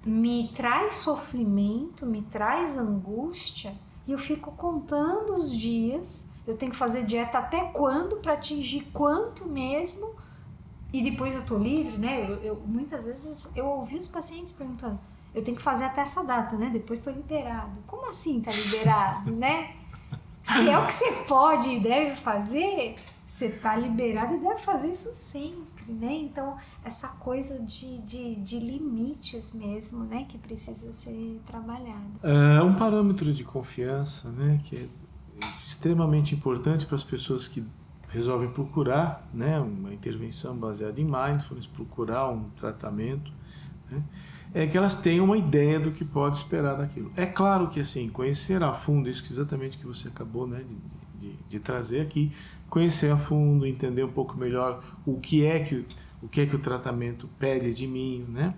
me traz sofrimento, me traz angústia, e eu fico contando os dias. Eu tenho que fazer dieta até quando, para atingir quanto mesmo, e depois eu tô livre, né? Muitas vezes eu ouvi os pacientes perguntando, eu tenho que fazer até essa data, né? Depois tô liberado. Como assim tá liberado, né? Se é o que você pode e deve fazer, você tá liberado e deve fazer isso sempre, né? Então, essa coisa de limites mesmo, né? Que precisa ser trabalhada. Um parâmetro de confiança, né? Que é extremamente importante para as pessoas que resolvem procurar, né, uma intervenção baseada em mindfulness, procurar um tratamento, né, é que elas tenham uma ideia do que pode esperar daquilo. É claro que assim, conhecer a fundo, isso que exatamente que você acabou, né, de trazer aqui, conhecer a fundo, entender um pouco melhor o que é que o tratamento pede de mim, né,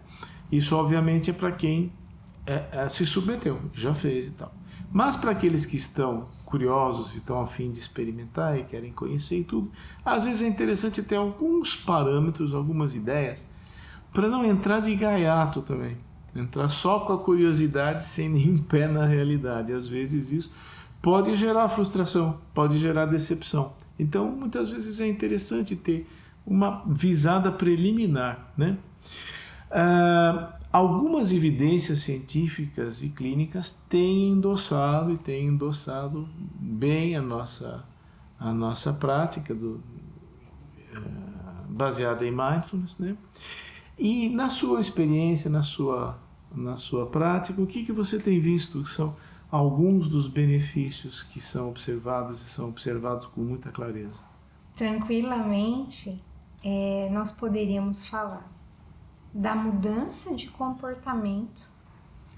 isso obviamente é para quem se submeteu, já fez e tal. Mas para aqueles que estão curiosos e estão a fim de experimentar e querem conhecer e tudo, às vezes é interessante ter alguns parâmetros, algumas ideias, para não entrar de gaiato também, entrar só com a curiosidade sem nenhum pé na realidade. Às vezes isso pode gerar frustração, pode gerar decepção. Então muitas vezes é interessante ter uma visada preliminar, né? Algumas evidências científicas e clínicas têm endossado bem a nossa prática baseada em mindfulness, né? E na sua experiência, na sua prática, o que você tem visto que são alguns dos benefícios que são observados e são observados com muita clareza? Tranquilamente, nós poderíamos falar da mudança de comportamento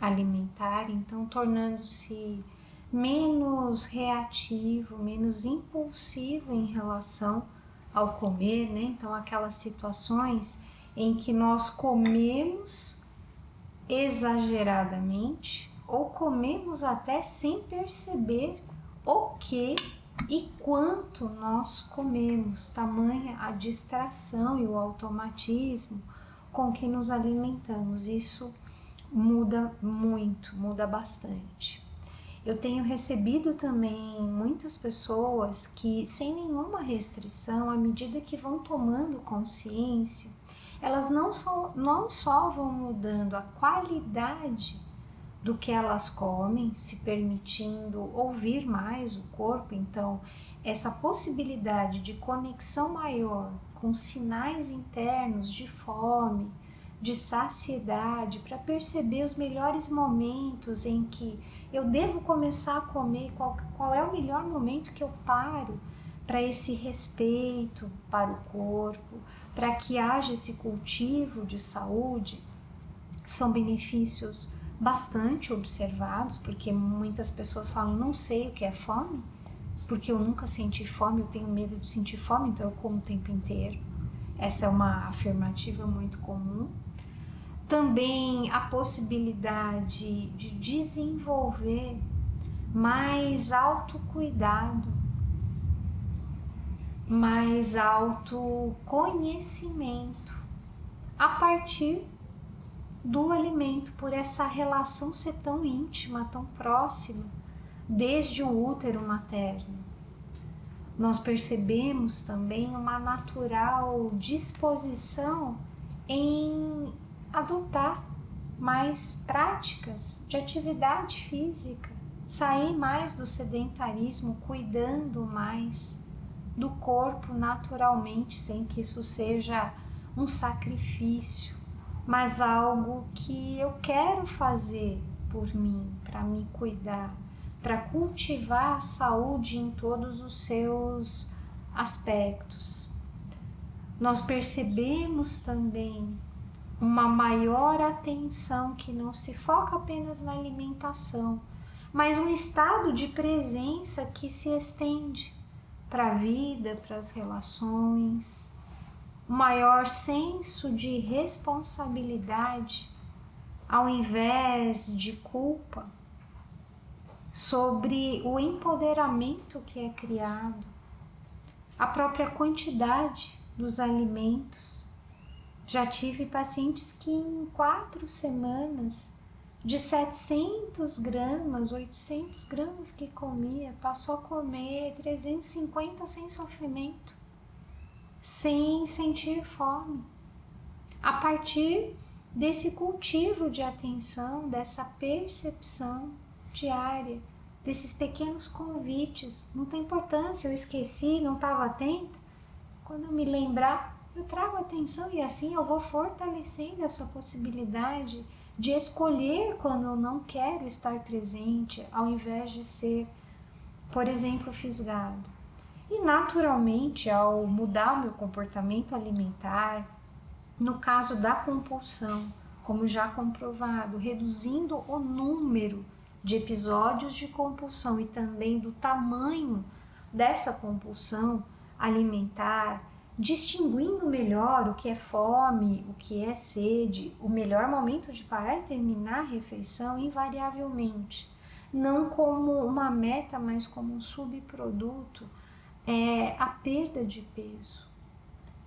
alimentar, então tornando-se menos reativo, menos impulsivo em relação ao comer, né? Então aquelas situações em que nós comemos exageradamente ou comemos até sem perceber o que e quanto nós comemos, tamanha a distração e o automatismo com que nos alimentamos. Isso muda muito, muda bastante. Eu tenho recebido também muitas pessoas que, sem nenhuma restrição, à medida que vão tomando consciência, elas não só vão mudando a qualidade do que elas comem, se permitindo ouvir mais o corpo. Então, essa possibilidade de conexão maior com sinais internos de fome, de saciedade, para perceber os melhores momentos em que eu devo começar a comer, qual é o melhor momento que eu paro para esse respeito para o corpo, para que haja esse cultivo de saúde. São benefícios bastante observados, porque muitas pessoas falam, não sei o que é fome, porque eu nunca senti fome, eu tenho medo de sentir fome, então eu como o tempo inteiro. Essa é uma afirmativa muito comum. Também a possibilidade de desenvolver mais autocuidado, mais autoconhecimento a partir do alimento, por essa relação ser tão íntima, tão próxima, desde o útero materno. Nós percebemos também uma natural disposição em adotar mais práticas de atividade física, sair mais do sedentarismo, cuidando mais do corpo naturalmente, sem que isso seja um sacrifício, mas algo que eu quero fazer por mim, para me cuidar, para cultivar a saúde em todos os seus aspectos. Nós percebemos também uma maior atenção que não se foca apenas na alimentação, mas um estado de presença que se estende para a vida, para as relações, um maior senso de responsabilidade ao invés de culpa sobre o empoderamento que é criado, a própria quantidade dos alimentos. Já tive pacientes que em 4 semanas, de 700 gramas, 800 gramas que comia, passou a comer 350 sem sofrimento, sem sentir fome. A partir desse cultivo de atenção, dessa percepção diária, desses pequenos convites. Não tem importância, eu esqueci, não estava atenta. Quando eu me lembrar, eu trago atenção e assim eu vou fortalecendo essa possibilidade de escolher quando eu não quero estar presente, ao invés de ser, por exemplo, fisgado. E naturalmente, ao mudar o meu comportamento alimentar, no caso da compulsão, como já comprovado, reduzindo o número de episódios de compulsão e também do tamanho dessa compulsão alimentar, distinguindo melhor o que é fome, o que é sede, o melhor momento de parar e terminar a refeição, invariavelmente, não como uma meta, mas como um subproduto, é a perda de peso.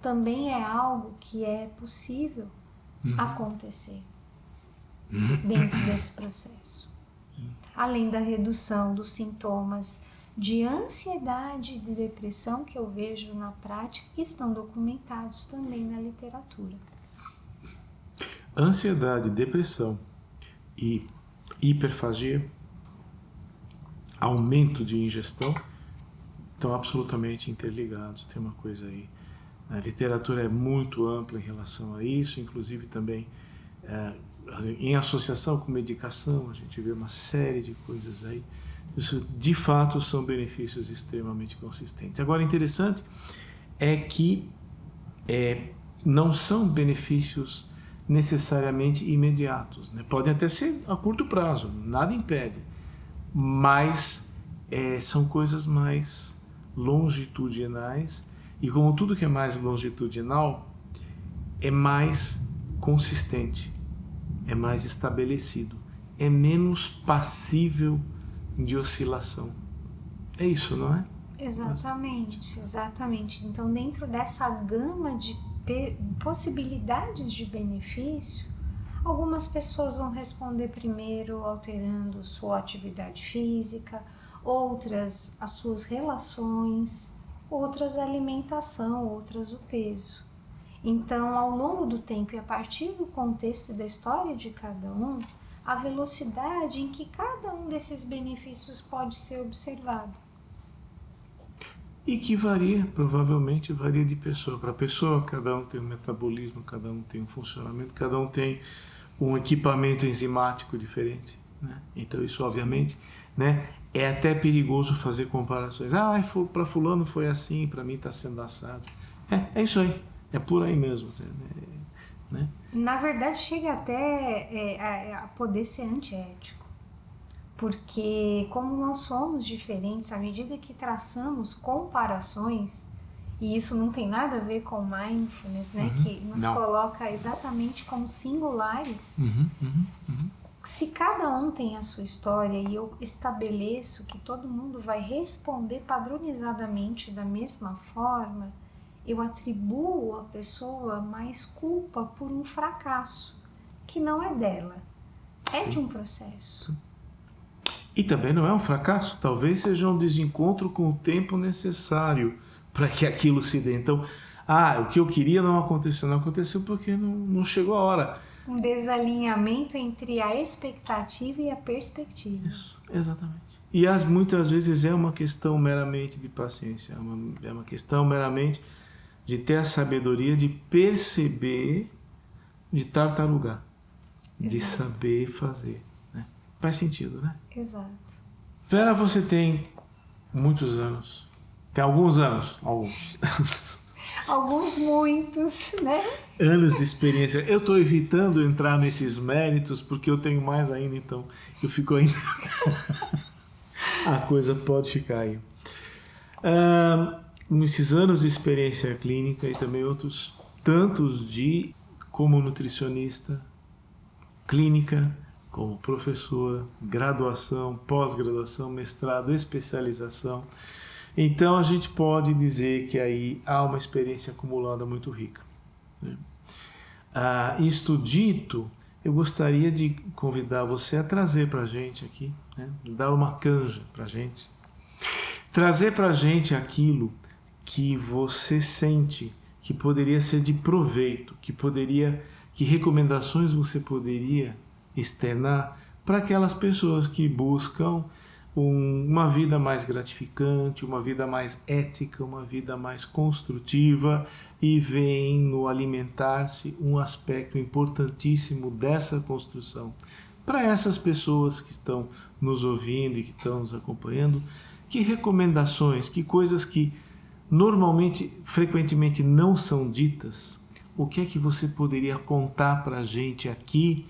Também é algo que é possível acontecer dentro desse processo. Além da redução dos sintomas de ansiedade e de depressão que eu vejo na prática, que estão documentados também na literatura. Ansiedade, depressão e hiperfagia, aumento de ingestão, estão absolutamente interligados. Tem uma coisa aí. A literatura é muito ampla em relação a isso, inclusive também em associação com medicação, a gente vê uma série de coisas aí. Isso, de fato, são benefícios extremamente consistentes. Agora, interessante é que não são benefícios necessariamente imediatos, né? Podem até ser a curto prazo, nada impede, mas são coisas mais longitudinais, e como tudo que é mais longitudinal, é mais consistente, é mais estabelecido, é menos passível de oscilação. É isso, não é? Exatamente, exatamente. Então, dentro dessa gama de possibilidades de benefício, algumas pessoas vão responder primeiro alterando sua atividade física, outras as suas relações, outras a alimentação, outras o peso. Então, ao longo do tempo e a partir do contexto e da história de cada um, a velocidade em que cada um desses benefícios pode ser observado. E que varia, provavelmente varia de pessoa para pessoa, cada um tem um metabolismo, cada um tem um funcionamento, cada um tem um equipamento enzimático diferente, né? Então isso obviamente, né, é até perigoso fazer comparações. Para fulano foi assim, para mim está sendo assado. É isso aí, é por aí mesmo, né? Na verdade, chega até a poder ser antiético, porque como nós somos diferentes, à medida que traçamos comparações, e isso não tem nada a ver com mindfulness, né, que nos coloca exatamente como singulares, se cada um tem a sua história e eu estabeleço que todo mundo vai responder padronizadamente da mesma forma, eu atribuo à pessoa mais culpa por um fracasso, que não é dela, é de um processo. E também não é um fracasso, talvez seja um desencontro com o tempo necessário para que aquilo se dê. Então, o que eu queria não aconteceu porque não chegou a hora. Um desalinhamento entre a expectativa e a perspectiva. Isso, exatamente. E muitas vezes é uma questão meramente de paciência, é uma questão meramente de ter a sabedoria de perceber, de tartarugar, de saber fazer. Né? Faz sentido, né? Exato. Vera, você tem muitos anos Tem alguns anos, Alguns, muitos, né? anos de experiência. Eu estou evitando entrar nesses méritos porque eu tenho mais ainda, então eu fico ainda... A coisa pode ficar aí. Esses anos de experiência clínica e também outros tantos como nutricionista, clínica, como professor, graduação, pós-graduação, mestrado, especialização. Então a gente pode dizer que aí há uma experiência acumulada muito rica, né? Isto dito, eu gostaria de convidar você a trazer para a gente aqui, né? Dar uma canja para a gente, trazer para a gente aquilo que você sente que poderia ser de proveito, que recomendações você poderia externar para aquelas pessoas que buscam uma vida mais gratificante, uma vida mais ética, uma vida mais construtiva e veem no alimentar-se um aspecto importantíssimo dessa construção. Para essas pessoas que estão nos ouvindo e que estão nos acompanhando, que recomendações, que coisas que normalmente, frequentemente não são ditas, o que é que você poderia contar para a gente aqui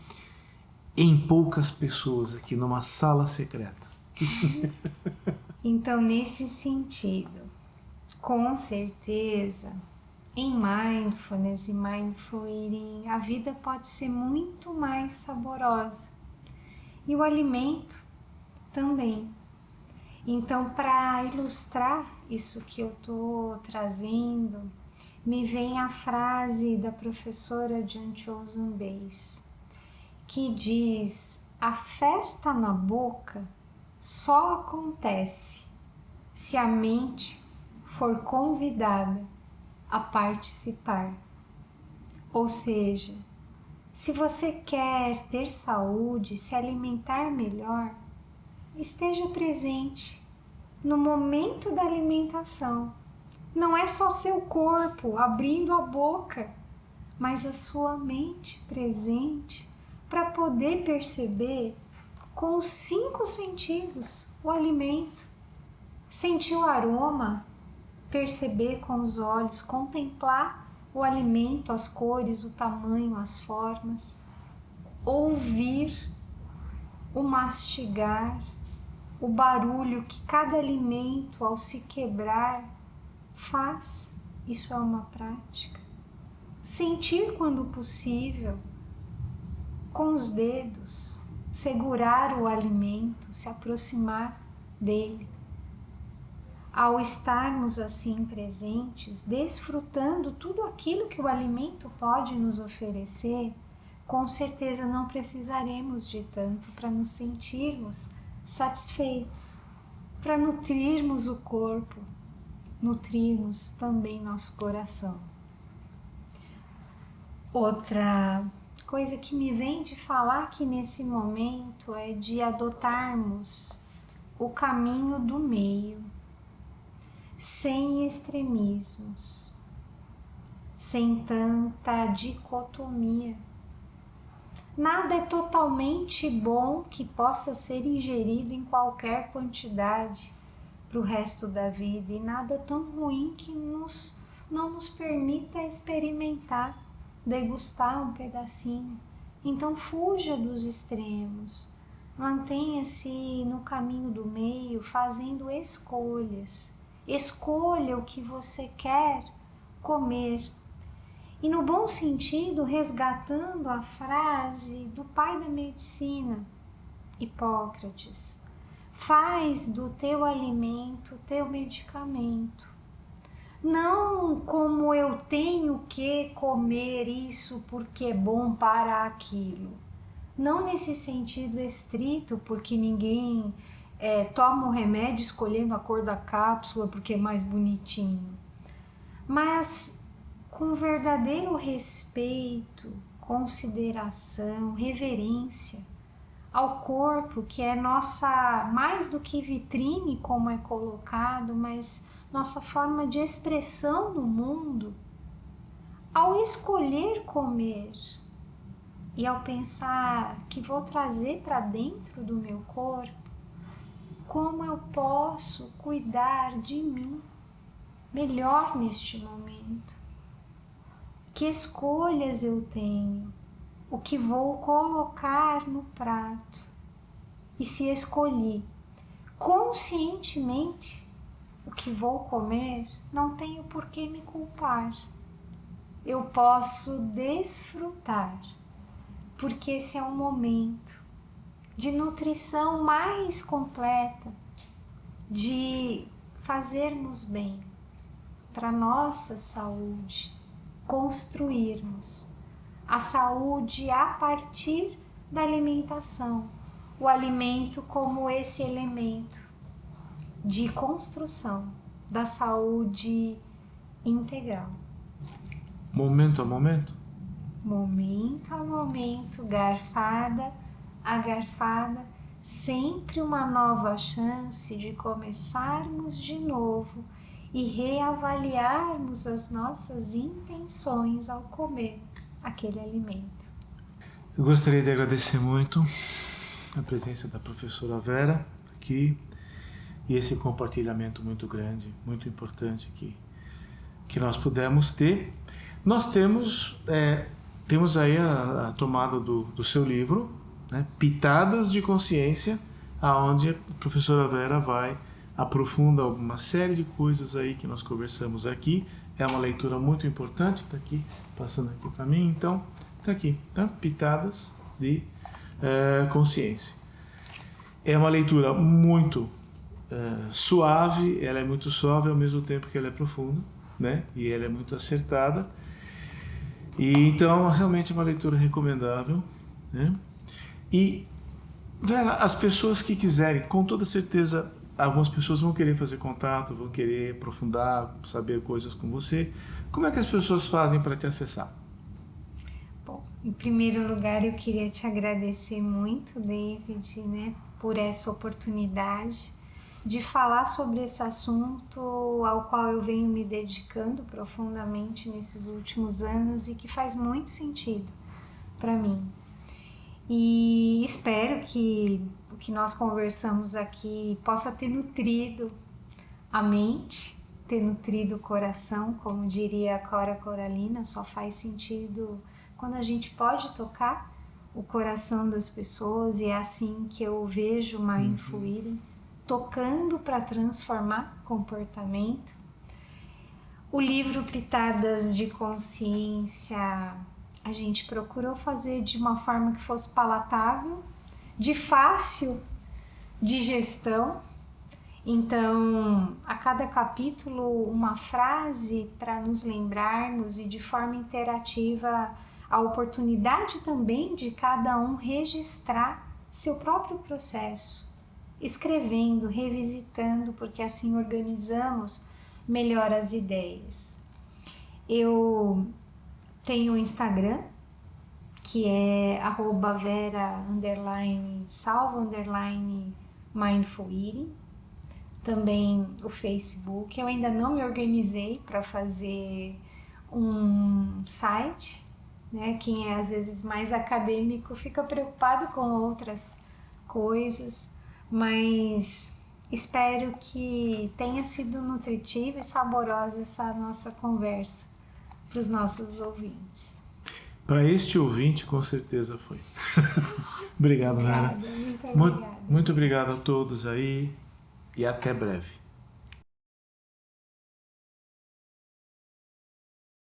em poucas pessoas, aqui numa sala secreta? Então, nesse sentido, com certeza, em mindfulness e mindful eating, a vida pode ser muito mais saborosa. E o alimento também. Então, para ilustrar isso que eu estou trazendo, me vem a frase da professora Jan Choson Bass, que diz: a festa na boca só acontece se a mente for convidada a participar. Ou seja, se você quer ter saúde, se alimentar melhor, esteja presente no momento da alimentação. Não é só seu corpo abrindo a boca, mas a sua mente presente para poder perceber com os 5 sentidos o alimento. Sentir o aroma, perceber com os olhos, contemplar o alimento, as cores, o tamanho, as formas. Ouvir, o mastigar, o barulho que cada alimento ao se quebrar faz. Isso é uma prática. Sentir quando possível, com os dedos, segurar o alimento, se aproximar dele. Ao estarmos assim presentes, desfrutando tudo aquilo que o alimento pode nos oferecer, com certeza não precisaremos de tanto para nos sentirmos satisfeitos, para nutrirmos o corpo, nutrirmos também nosso coração. Outra coisa que me vem de falar aqui nesse momento é de adotarmos o caminho do meio, sem extremismos, sem tanta dicotomia. Nada é totalmente bom que possa ser ingerido em qualquer quantidade para o resto da vida, e nada tão ruim que não nos permita experimentar, degustar um pedacinho. Então fuja dos extremos, mantenha-se no caminho do meio, fazendo escolhas. Escolha o que você quer comer. E no bom sentido, resgatando a frase do pai da medicina, Hipócrates: faz do teu alimento teu medicamento. Não como eu tenho que comer isso porque é bom para aquilo. Não nesse sentido estrito, porque ninguém toma o remédio escolhendo a cor da cápsula porque é mais bonitinho. Mas com verdadeiro respeito, consideração, reverência ao corpo, que é nossa, mais do que vitrine, como é colocado, mas nossa forma de expressão no mundo. Ao escolher comer e ao pensar que vou trazer para dentro do meu corpo, como eu posso cuidar de mim melhor neste momento? Que escolhas eu tenho? O que vou colocar no prato? E se escolhi conscientemente o que vou comer, não tenho por que me culpar. Eu posso desfrutar, porque esse é um momento de nutrição mais completa, de fazermos bem para nossa saúde, construirmos a saúde a partir da alimentação, o alimento como esse elemento de construção da saúde integral. Momento a momento? Momento a momento, garfada a garfada, sempre uma nova chance de começarmos de novo e reavaliarmos as nossas intenções ao comer aquele alimento. Eu gostaria de agradecer muito a presença da professora Vera aqui e esse compartilhamento muito grande, muito importante que nós pudemos ter. Nós temos aí a tomada do seu livro, né, Pitadas de Consciência, aonde a professora Vera aprofunda uma série de coisas aí que nós conversamos aqui. É uma leitura muito importante, está aqui, passando aqui para mim, então está aqui, tá? Pitadas de Consciência. É uma leitura muito suave, ela é muito suave ao mesmo tempo que ela é profunda, né? E ela é muito acertada. E então realmente é uma leitura recomendável, né? E Vera, as pessoas que quiserem, com toda certeza, algumas pessoas vão querer fazer contato, vão querer aprofundar, saber coisas com você. Como é que as pessoas fazem para te acessar? Bom, em primeiro lugar, eu queria te agradecer muito, David, né, por essa oportunidade de falar sobre esse assunto ao qual eu venho me dedicando profundamente nesses últimos anos e que faz muito sentido para mim. E espero que o que nós conversamos aqui possa ter nutrido a mente, ter nutrido o coração, como diria a Cora Coralina, só faz sentido quando a gente pode tocar o coração das pessoas, e é assim que eu vejo o Mindful Eating, tocando para transformar comportamento. O livro Pitadas de Consciência, a gente procurou fazer de uma forma que fosse palatável, de fácil digestão. Então, a cada capítulo, uma frase para nos lembrarmos, e de forma interativa a oportunidade também de cada um registrar seu próprio processo, escrevendo, revisitando, porque assim organizamos melhor as ideias. Eu tenho o Instagram, que é @vera_salvo_mindful eating. Também o Facebook. Eu ainda não me organizei para fazer um site, né? Quem é às vezes mais acadêmico fica preocupado com outras coisas, mas espero que tenha sido nutritiva e saborosa essa nossa conversa para os nossos ouvintes. Para este ouvinte, com certeza foi. Obrigado, Vera. Muito obrigada. Muito obrigado a todos aí e até breve.